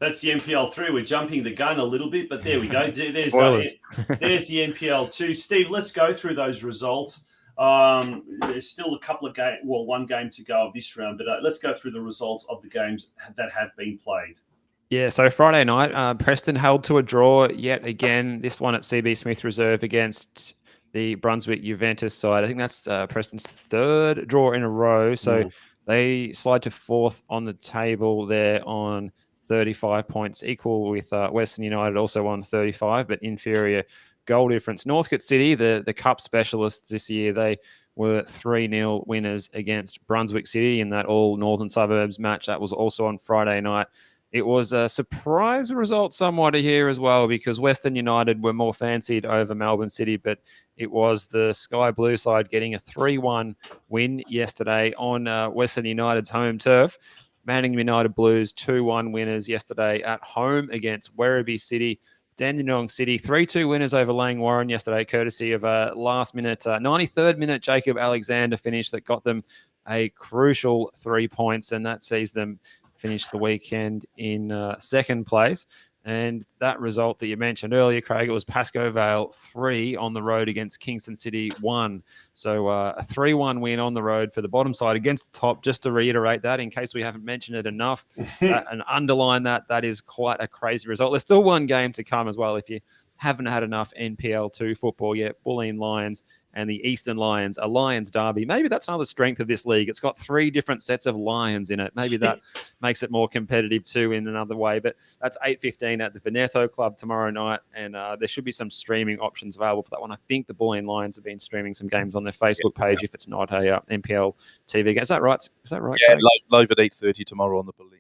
NPL 3. We're jumping the gun a little bit, but there we go. There's the NPL 2. Steve, let's go through those results. There's still one game to go of this round, but let's go through the results of the games that have been played. Yeah, so Friday night, Preston held to a draw yet again. This one at CB Smith Reserve against the Brunswick Juventus side. I think that's Preston's third draw in a row. So. They slide to fourth on the table there on 35 points, equal with Western United also on 35, but inferior goal difference. Northcote City, the cup specialists this year, they were 3-0 winners against Brunswick City in that all Northern Suburbs match. That was also on Friday night. It was a surprise result somewhat here as well, because Western United were more fancied over Melbourne City, but it was the Sky Blue side getting a 3-1 win yesterday on Western United's home turf. Manningham United Blues 2-1 winners yesterday at home against Werribee City. Dandenong City 3-2 winners over Lang Warren yesterday, courtesy of a last-minute, 93rd minute Jacob Alexander finish that got them a crucial 3 points, and that sees them finish the weekend in second place. And that result that you mentioned earlier, Craig, it was Pascoe Vale 3 on the road against Kingston City 1. So a 3-1 win on the road for the bottom side against the top. Just to reiterate that, in case we haven't mentioned it enough, and underline that is quite a crazy result. There's still one game to come as well if you haven't had enough NPL2 football yet. Bulleen Lions and the Eastern Lions, a Lions derby. Maybe that's another strength of this league. It's got 3 different sets of Lions in it. Maybe that makes it more competitive too in another way. But that's 8:15 at the Veneto Club tomorrow night, and there should be some streaming options available for that one. I think the Bulleen Lions have been streaming some games on their Facebook page if it's not a NPL TV game. Is that right? Yeah, live at 8:30 tomorrow on the Bulleen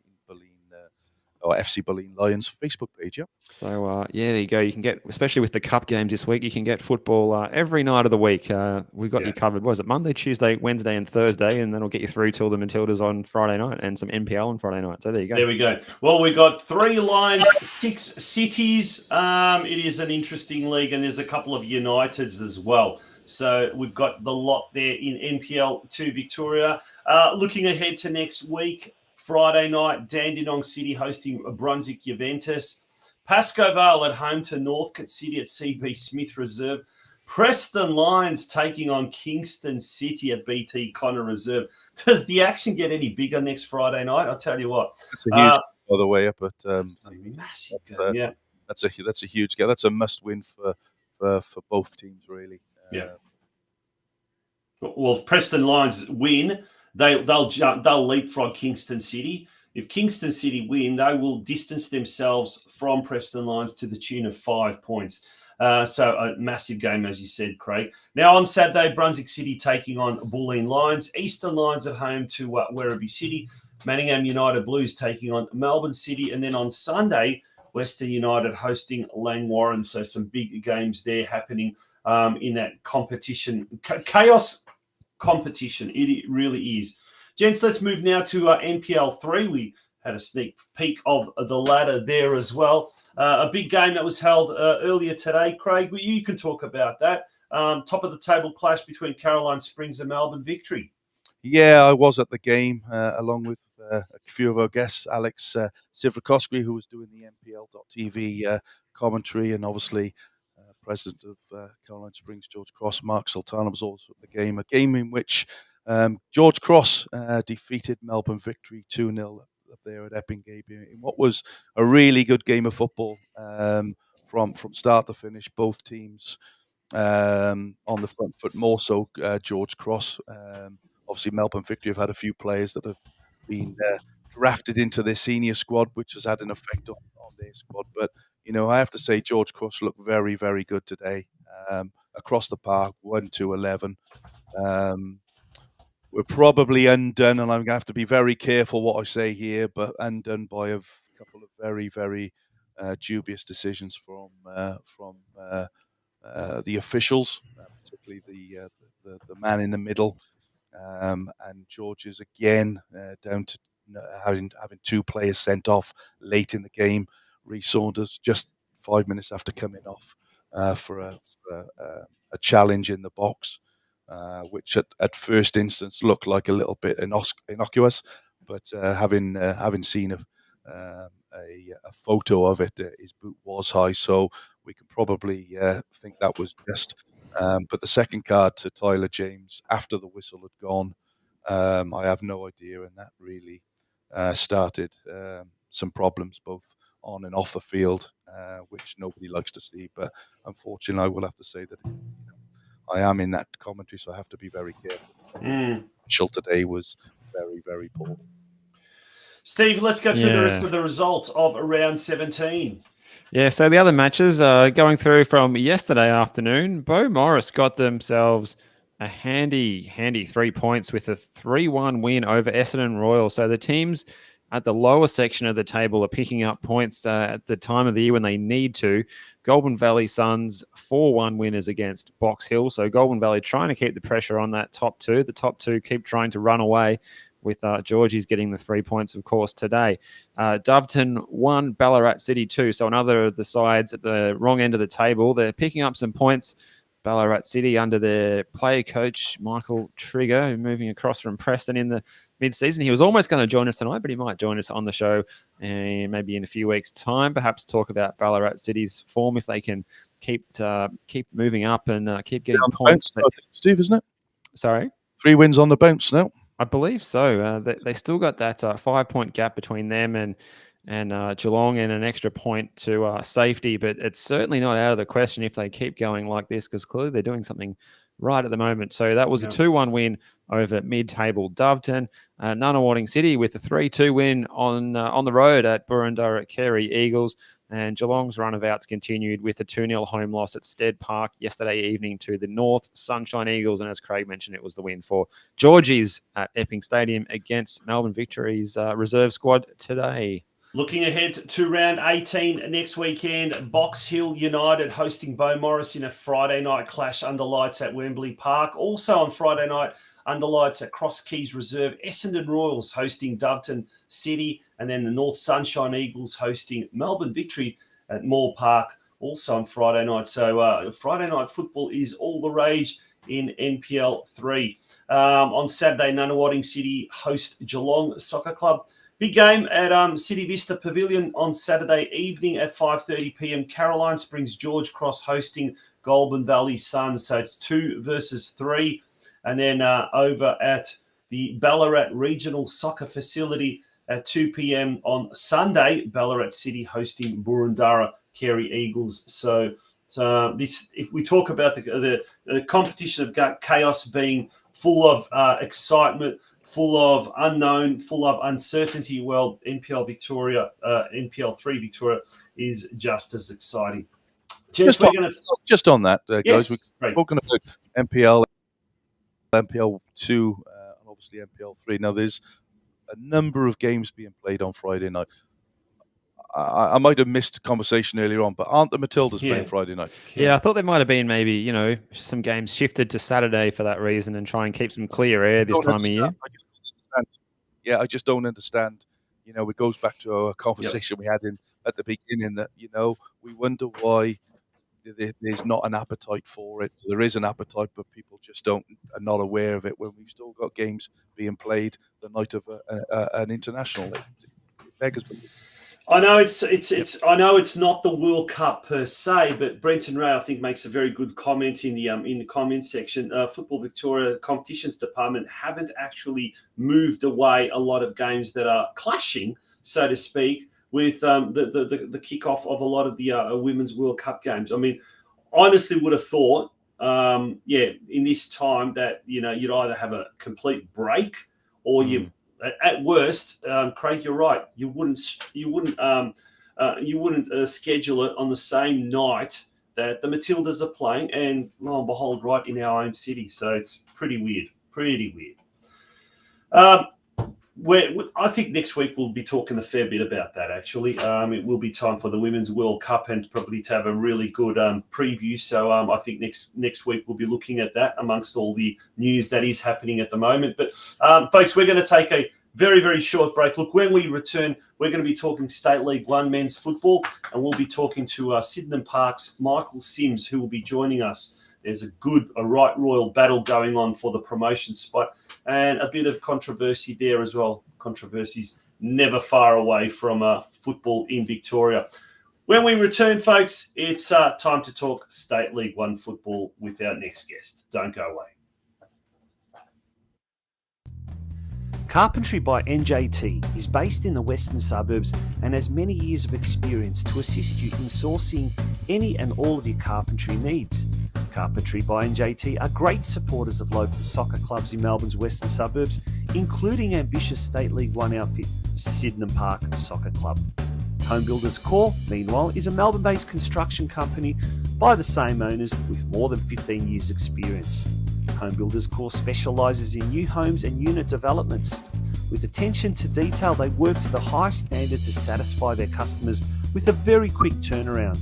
or FC Bulleen Lions Facebook page. Yeah. So there you go. You can get, especially with the cup games this week, you can get football every night of the week. We've got you covered. What is it? Monday, Tuesday, Wednesday, and Thursday, and then we'll get you through till the Matildas on Friday night and some NPL on Friday night. So there you go. There we go. Well, we got 3 Lions, 6 Cities. It is an interesting league, and there's a couple of Uniteds as well. So we've got the lot there in NPL 2 Victoria. Looking ahead to next week, Friday night, Dandenong City hosting Brunswick Juventus. Pascoe Vale at home to Northcote City at CB Smith Reserve. Preston Lions taking on Kingston City at BT Connor Reserve. Does the action get any bigger next Friday night? I'll tell you what. It's a huge by the way up at massive game, yeah. That's a huge game. That's a must win for both teams, really. Yeah. Well, if Preston Lions win, they'll leapfrog Kingston City. If Kingston City win, they will distance themselves from Preston Lions to the tune of 5 points. So a massive game, as you said, Craig. Now on Saturday, Brunswick City taking on Bulleen Lions. Eastern Lions at home to Werribee City. Manningham United Blues taking on Melbourne City. And then on Sunday, Western United hosting Langwarrin. So some big games there happening in that competition. Chaos competition. It really is. Gents, let's move now to NPL 3. We had a sneak peek of the ladder there as well. A big game that was held earlier today. Craig, you can talk about that. Top of the table clash between Caroline Springs and Melbourne Victory. Yeah, I was at the game along with a few of our guests, Alex Sivrakoski, who was doing the NPL.TV commentary, and obviously President of Caroline Springs, George Cross. Mark Sultana was also at the game. A game in which George Cross defeated Melbourne Victory 2-0 up there at Ep18 in what was a really good game of football from start to finish. Both teams on the front foot, more so George Cross. Obviously, Melbourne Victory have had a few players that have been drafted into their senior squad, which has had an effect on their squad. But, you know, I have to say George Cross looked very, very good today. Across the park, 1-11. We're probably undone, and I'm going to have to be very careful what I say here, but undone by a couple of very, very dubious decisions from the officials, particularly the man in the middle. And George is again down to having 2 players sent off late in the game. Rhys Saunders just 5 minutes after coming off for a challenge in the box. Which at first instance looked like a little bit innocuous, but having seen a photo of it, his boot was high, so we can probably think that was just. But the second card to Tyler James after the whistle had gone, I have no idea, and that really started some problems both on and off the field, which nobody likes to see. But unfortunately, I will have to say that. I am in that commentary, so I have to be very careful. Mitchell today was very, very poor. Steve, let's go through the rest of the results of round 17. Yeah, so the other matches going through from yesterday afternoon, Beau Morris got themselves a handy 3 points with a 3-1 win over Essendon Royal. So the teams at the lower section of the table are picking up points at the time of the year when they need to. Goulburn Valley Suns 4-1 winners against Box Hill. So Goulburn Valley trying to keep the pressure on that top 2. The top 2 keep trying to run away with Georgie's getting the 3 points, of course, today. Doveton 1, Ballarat City 2. So another of the sides at the wrong end of the table. They're picking up some points Ballarat City under their player coach, Michael Trigger, moving across from Preston in the mid-season. He was almost going to join us tonight, but he might join us on the show maybe in a few weeks' time, perhaps talk about Ballarat City's form if they can keep moving up and keep getting points. Steve, isn't it? Sorry? 3 wins on the bounce now. I believe so. They still got that 5-point gap between them and Geelong and an extra point to safety, but it's certainly not out of the question if they keep going like this, because clearly they're doing something right at the moment. So that was a 2-1 win over mid-table Doveton. Nunawading City with a 3-2 win on the road at Boroondara Carey Eagles. And Geelong's run of outs continued with a 2-0 home loss at Stead Park yesterday evening to the North Sunshine Eagles. And as Craig mentioned, it was the win for Georgies at Epping Stadium against Melbourne Victory's reserve squad today. Looking ahead to round 18 next weekend, Box Hill United hosting Beaumaris in a Friday night clash under lights at Wembley Park. Also on Friday night, under lights at Cross Keys Reserve, Essendon Royals hosting Doveton City, and then the North Sunshine Eagles hosting Melbourne Victory at Moore Park, also on Friday night. So Friday night football is all the rage in NPL 3. On Saturday, Nunawading City host Geelong Soccer Club. Big game at City Vista Pavilion on Saturday evening at 5:30 p.m. Caroline Springs George Cross hosting Goulburn Valley Suns. So it's 2 versus 3. And then over at the Ballarat Regional Soccer Facility at 2 p.m. on Sunday, Ballarat City hosting Boroondara Carey Eagles. So this, if we talk about the competition of chaos being full of excitement, full of unknown, full of uncertainty, well, NPL Victoria, NPL 3 Victoria is just as exciting. Gents, just on that, guys, yes, we're talking about NPL 2, and obviously NPL 3. Now, there's a number of games being played on Friday night. I might have missed a conversation earlier on, but aren't the Matildas playing Friday night? Yeah, I thought there might have been maybe, some games shifted to Saturday for that reason and try and keep some clear air this time of year. I just don't understand. It goes back to our conversation we had at the beginning that, we wonder why there's not an appetite for it. There is an appetite, but people just are not aware of it when we've still got games being played the night of an international. It beggars belief. I know I know it's not the World Cup per se, but Brenton Ray, I think, makes a very good comment in the comment section. Football Victoria Competitions Department haven't actually moved away a lot of games that are clashing, so to speak, with the kickoff of a lot of the Women's World Cup games. I mean, honestly would have thought, in this time that, you'd either have a complete break or you, at worst, Craig, you're right. You wouldn't schedule it on the same night that the Matildas are playing, and lo and behold, right in our own city. So it's pretty weird. I think next week we'll be talking a fair bit about that, actually. It will be time for the Women's World Cup and probably to have a really good preview. So I think next week we'll be looking at that amongst all the news that is happening at the moment. But, folks, we're going to take a very, very short break. Look, when we return, we're going to be talking State League 1 men's football, and we'll be talking to Sydenham Park's Michael Sims, who will be joining us. There's a right royal battle going on for the promotion spot, and a bit of controversy there as well. Controversy's never far away from football in Victoria. When we return, folks, it's time to talk State League 1 football with our next guest. Don't go away. Carpentry by NJT is based in the western suburbs and has many years of experience to assist you in sourcing any and all of your carpentry needs. Carpentry by NJT are great supporters of local soccer clubs in Melbourne's western suburbs, including ambitious State League 1 outfit, Sydenham Park Soccer Club. Home Builders Corp, meanwhile, is a Melbourne-based construction company by the same owners with more than 15 years' experience. Home Builders Corp specialises in new homes and unit developments. With attention to detail, they work to the highest standard to satisfy their customers with a very quick turnaround.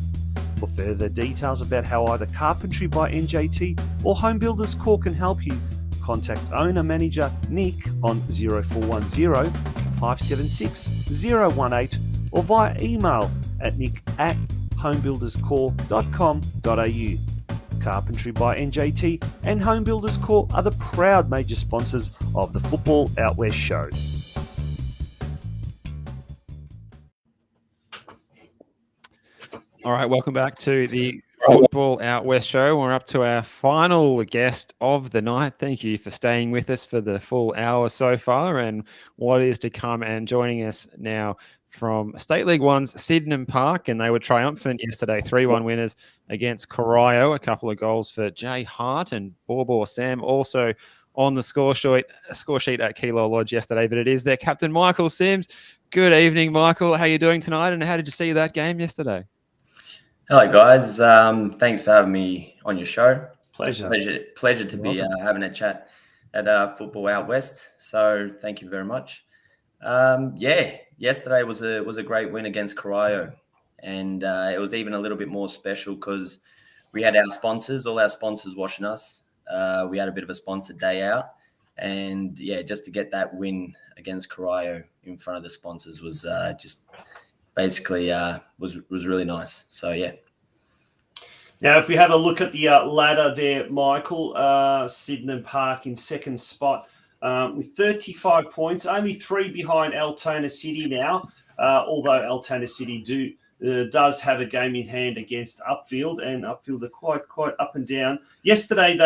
For further details about how either Carpentry by NJT or Home Builders Corp can help you, contact owner-manager Nick on 0410 576 018 or via email at nick@homebuilderscorp.com.au. Carpentry by NJT, and Home Builders Corp are the proud major sponsors of the Football Out West show. All right, welcome back to the Football Out West show. We're up to our final guest of the night. Thank you for staying with us for the full hour so far and what is to come. And joining us now from State League One's Sydenham Park, and they were triumphant yesterday, 3-1 winners against Corio. A couple of goals for Jay Hart and Borbor Sam also on the score sheet at Kilo Lodge yesterday, but it is their captain, Michael Sims. Good evening, Michael. How are you doing tonight, and how did you see that game yesterday? Hello, guys. Thanks for having me on your show. Pleasure to be having a chat at Football Out West. So thank you very much. Yesterday was a great win against Corio, and it was even a little bit more special because we had our sponsors, all our sponsors watching us. We had a bit of a sponsored day out, and just to get that win against Corio in front of the sponsors was just basically was really nice. So yeah. Now, if we have a look at the ladder there, Michael, Sydenham Park in second spot with 35 points, only 3 behind Altona City now. Although Altona City does have a game in hand against Upfield, and Upfield are quite up and down. Yesterday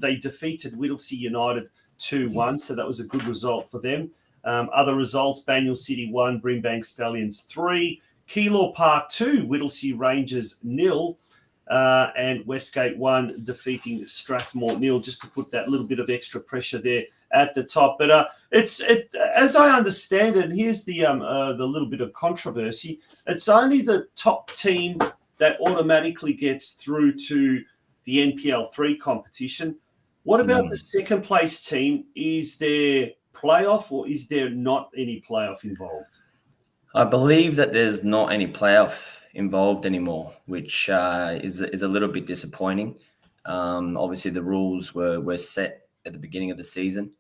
they defeated Whittlesea United 2-1, so that was a good result for them. Other results: Banyule City 1, Brimbank Stallions 3, Keilor Park 2, Whittlesea Rangers 0, and Westgate 1 defeating Strathmore 0, just to put that little bit of extra pressure there at the top. But it's as I understand it, and here's the little bit of controversy. It's only the top team that automatically gets through to the NPL 3 competition. What about the second place team? Is there playoff, or is there not any playoff involved? I believe that there's not any playoff involved anymore, which is a little bit disappointing. Obviously, the rules were set at the beginning of the season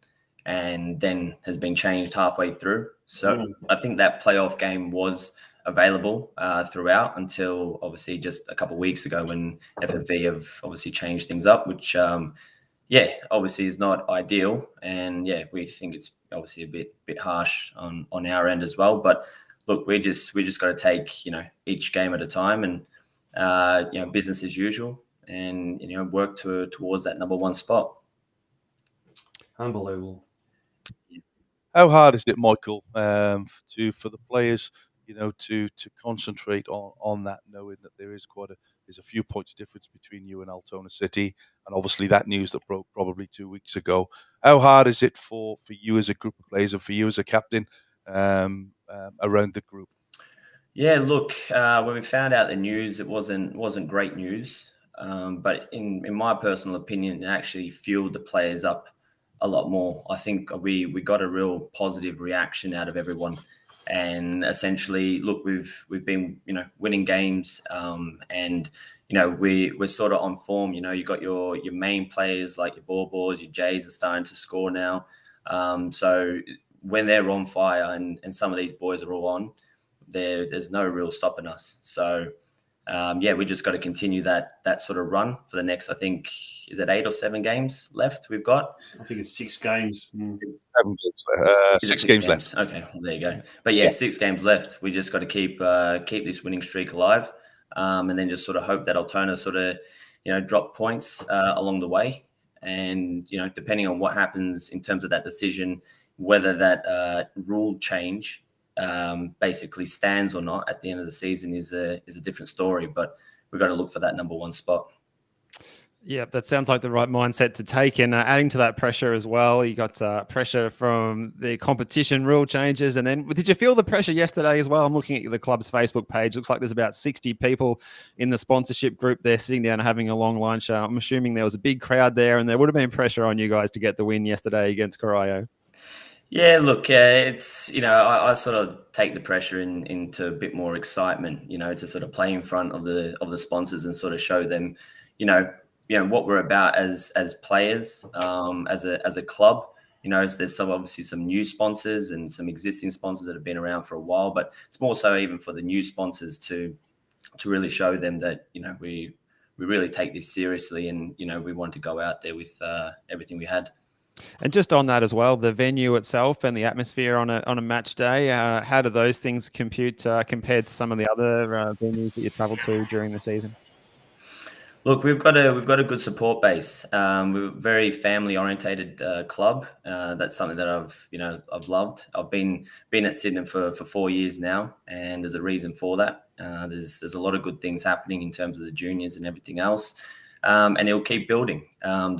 and then has been changed halfway through. So I think that playoff game was available throughout until obviously just a couple of weeks ago when FFV have obviously changed things up, which obviously is not ideal. And we think it's obviously a bit harsh on our end as well. But look, we just got to take, each game at a time and, business as usual and, work towards that number 1 spot. Unbelievable. How hard is it, Michael, for the players, to concentrate on that, knowing that there's a few points difference between you and Altona City, and obviously that news that broke probably 2 weeks ago. How hard is it for you as a group of players and for you as a captain around the group? Yeah, look, when we found out the news, it wasn't great news, but in my personal opinion, it actually fueled the players up a lot more. I think we got a real positive reaction out of everyone. And essentially, look, we've been, winning games, and we're sort of on form. You got your main players like your Borbors, your Jays are starting to score now. So when they're on fire, and some of these boys are all on, there's no real stopping us. So we just got to continue that sort of run for the next, I think, is it 8 or 7 games left we've got? I think it's 6 games. 6 games left. Okay, well, there you go. But 6 games left. We just got to keep this winning streak alive, and then just sort of hope that Altona sort of, drop points along the way. And, depending on what happens in terms of that decision, whether that rule change basically stands or not at the end of the season is a different story. But we've got to look for that number 1 spot. Yeah, that sounds like the right mindset to take. And adding to that pressure as well, you got pressure from the competition rule changes. And then did you feel the pressure yesterday as well? I'm looking at the club's Facebook page. Looks like there's about 60 people in the sponsorship group there sitting down and having a long lunch. I'm assuming there was a big crowd there, and there would have been pressure on you guys to get the win yesterday against Corio. Yeah, look, it's, I sort of take the pressure into a bit more excitement, to sort of play in front of the sponsors and sort of show them, what we're about as players, as a club. There's obviously some new sponsors and some existing sponsors that have been around for a while, but it's more so even for the new sponsors to really show them that, really take this seriously, and we want to go out there with everything we had. And just on that as well, the venue itself and the atmosphere on a match day, how do those things compute compared to some of the other venues that you travel to during the season? Look, we've got a good support base. We're a very family orientated club. That's something that I've loved. I've been at Sydenham for 4 years now, and there's a reason for that. There's a lot of good things happening in terms of the juniors and everything else, and it'll keep building. I've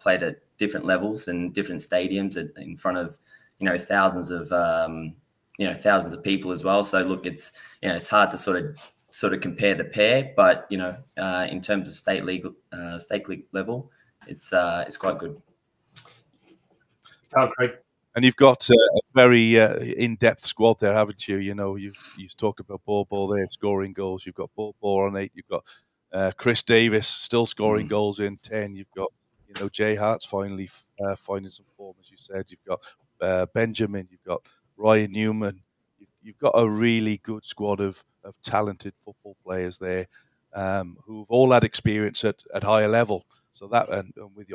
played at different levels and different stadiums in front of thousands of people as well. So look, it's hard to sort of compare the pair, but in terms of state league level, it's quite good. Craig. And you've got a very in-depth squad there, haven't you? You've talked about Ball there scoring goals. You've got Ball on 8. You've got Chris Davis still scoring goals in 10. You've got Jay Hart's finally finding some form, as you said. You've got Benjamin. You've got Ryan Newman. You've got a really good squad of talented football players there who've all had experience at higher level. So that, and with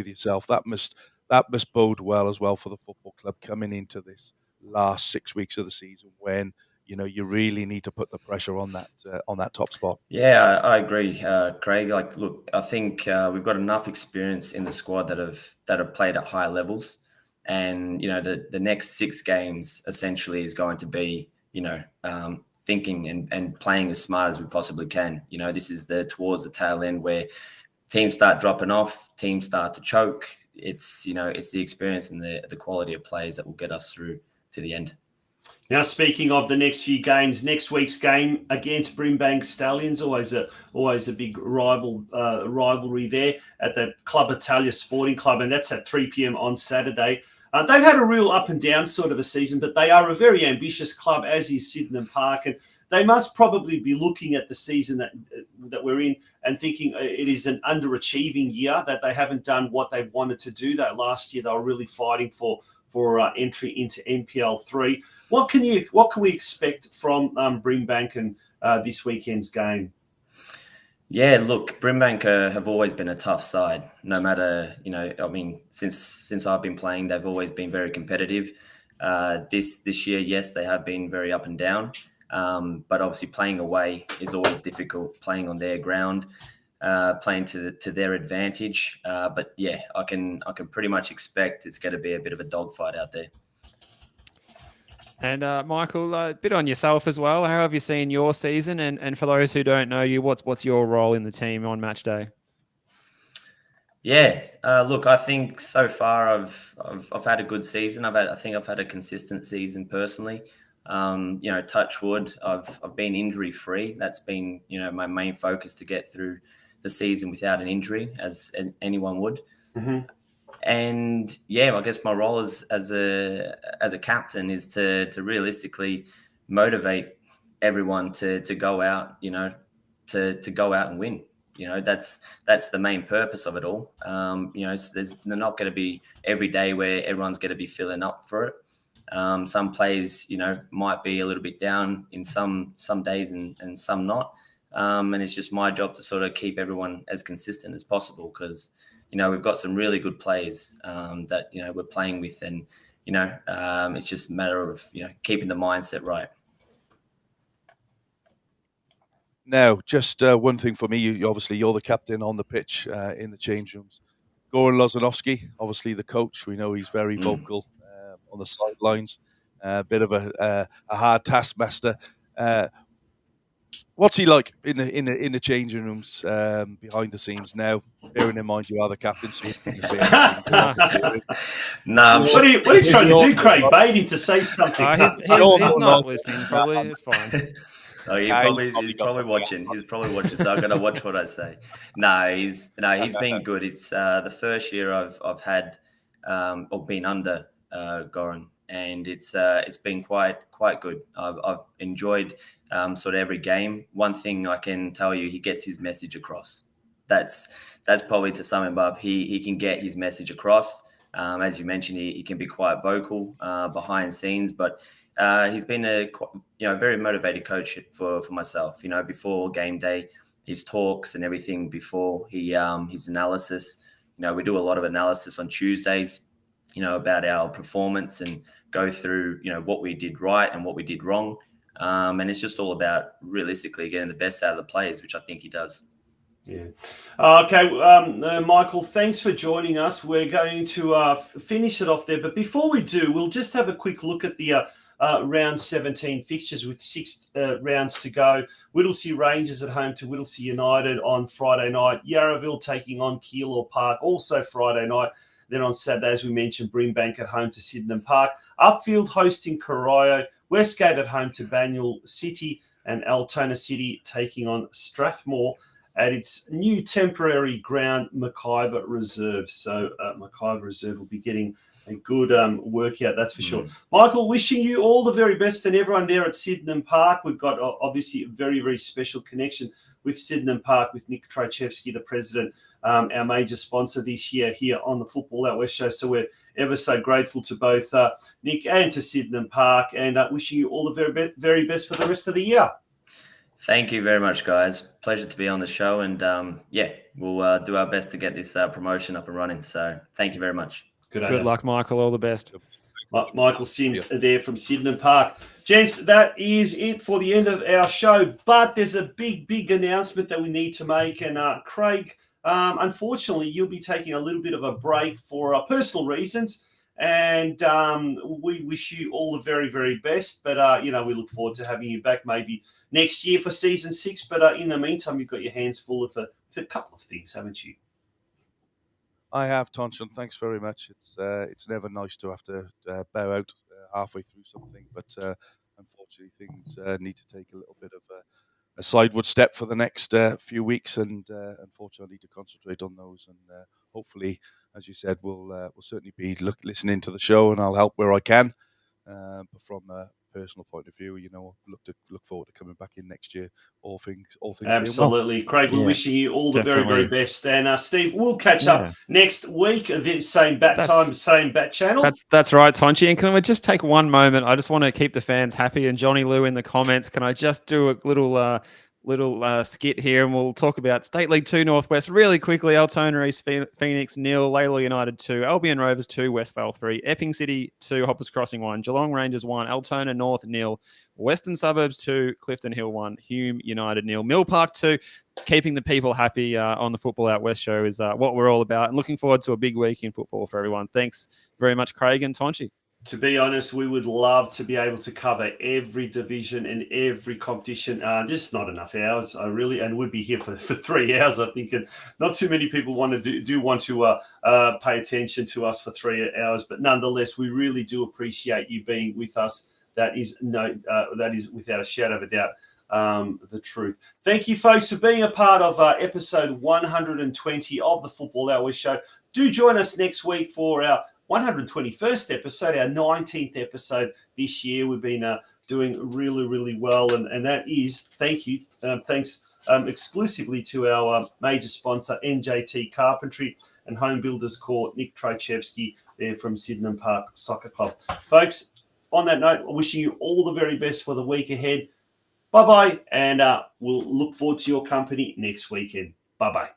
yourself, that must bode well as well for the football club coming into this last 6 weeks of the season when you really need to put the pressure on that top spot. Yeah, I agree, Craig. Look, I think we've got enough experience in the squad that have played at high levels. And, the next 6 games essentially is going to be, thinking and playing as smart as we possibly can. This is towards the tail end where teams start dropping off, teams start to choke. It's the experience and the quality of plays that will get us through to the end. Now, speaking of the next few games, next week's game against Brimbank Stallions, always a big rivalry there at the Club Italia Sporting Club, and that's at 3 p.m. on Saturday. They've had a real up and down sort of a season, but they are a very ambitious club, as is Sydenham Park, and they must probably be looking at the season that we're in and thinking it is an underachieving year, that they haven't done what they wanted to do. That last year they were really fighting for entry into NPL 3. What can we expect from Brimbank and this weekend's game? Yeah, look, Brimbank have always been a tough side. No matter, since I've been playing, they've always been very competitive. This year, yes, they have been very up and down. But obviously, playing away is always difficult. Playing on their ground, playing to their advantage. But yeah, I can pretty much expect it's going to be a bit of a dogfight out there. And Michael, a bit on yourself as well. How have you seen your season? And for those who don't know you, what's your role in the team on match day? Yeah, look, I think so far I've had a good season. I think I've had a consistent season personally. Touch wood, I've been injury free. That's been my main focus, to get through the season without an injury, as anyone would. Mm-hmm. And yeah, I guess my role as a captain is to realistically motivate everyone to go out, to go out and win. That's the main purpose of it all. They're not going to be every day where everyone's going to be filling up for it. Some plays, might be a little bit down in some days and some not. And it's just my job to sort of keep everyone as consistent as possible, because we've got some really good players that we're playing with, and it's just a matter of keeping the mindset right. Now, just one thing for me. You're the captain on the pitch in the change rooms. Goran Lozanovsky, obviously the coach. We know he's very vocal on the sidelines. A bit of a hard taskmaster. What's he like in the changing rooms behind the scenes now? Bearing in mind you are the captain, so you say no. What are you trying to do, Craig? Bait him to say something. He's not listening. Probably it's fine. Oh, he's probably watching. He's probably watching. So I'm gonna watch what I say. He's been good. It's the first year I've had or been under Goran, and it's been quite good. I've enjoyed sort of every game. One thing I can tell you, he gets his message across. That's probably to sum him up. He can get his message across. As you mentioned, he can be quite vocal behind scenes, but he's been a very motivated coach for myself. Before game day, his talks and everything before his analysis. We do a lot of analysis on Tuesdays, about our performance and go through, what we did right and what we did wrong. And it's just all about realistically getting the best out of the players, which I think he does. Yeah. Okay, Michael, thanks for joining us. We're going to finish it off there. But before we do, we'll just have a quick look at the round 17 fixtures with 6 rounds to go. Whittlesea Rangers at home to Whittlesea United on Friday night. Yarraville taking on Keilor Park also Friday night. Then on Saturday, as we mentioned, Brimbank at home to Sydenham Park. Upfield hosting Corio. Westgate at home to Banyule City. And Altona City taking on Strathmore at its new temporary ground, McIver Reserve. So McIver Reserve will be getting a good workout, that's for sure. Michael, wishing you all the very best and everyone there at Sydenham Park. We've got obviously a very, very special connection with Sydenham Park, with Nick Trajewski, the president, our major sponsor this year here on the Football Out West show. So we're ever so grateful to both Nick and to Sydenham Park, and wishing you all the very, very best for the rest of the year. Thank you very much, guys. Pleasure to be on the show. And we'll do our best to get this promotion up and running. So thank you very much. Good luck, Michael. All the best. Michael Sims there from Sydenham Park. Gents, that is it for the end of our show. But there's a big, big announcement that we need to make. And Craig, unfortunately, you'll be taking a little bit of a break for personal reasons. And we wish you all the very, very best. But, we look forward to having you back maybe next year for season 6. But in the meantime, you've got your hands full of a couple of things, haven't you? I have, Tonson. Thanks very much. It's never nice to have to bow out halfway through something, but unfortunately things need to take a little bit of a sideward step for the next few weeks, and unfortunately I need to concentrate on those. And hopefully, as you said, we'll certainly be listening to the show, and I'll help where I can. But from a personal point of view, look forward to coming back in next year. All things. Absolutely, Craig. We're wishing you all the very, very best. And Steve, we'll catch up next week. Same bat time, same bat channel. That's right, Tonchi. And can we just take one moment? I just want to keep the fans happy. And Johnny Lou in the comments, can I just do a little skit here, and we'll talk about State League 2 Northwest really quickly. Altona East Phoenix 0, Layla United 2, Albion Rovers 2, Westvale 3, Epping City 2, Hoppers Crossing 1, Geelong Rangers 1, Altona North 0, Western Suburbs 2, Clifton Hill 1, Hume United 0, Mill Park 2. Keeping the people happy on the Football Out West show is what we're all about, and looking forward to a big week in football for everyone. Thanks very much, Craig and Tonchi. To be honest, we would love to be able to cover every division and every competition. Just not enough hours, and we'd be here for 3 hours, I think. And not too many people want to pay attention to us for 3 hours. But nonetheless, we really do appreciate you being with us. That is without a shadow of a doubt the truth. Thank you, folks, for being a part of episode 120 of the Football Hour Show. Do join us next week for our 121st episode, our 19th episode this year. We've been doing really, really well, and that is thanks exclusively to our major sponsor, NJT Carpentry, and Home Builders Corp, Nick Trajewski there from Sydenham Park Soccer Club. Folks, on that note, wishing you all the very best for the week ahead. Bye-bye, and we'll look forward to your company next weekend. Bye-bye.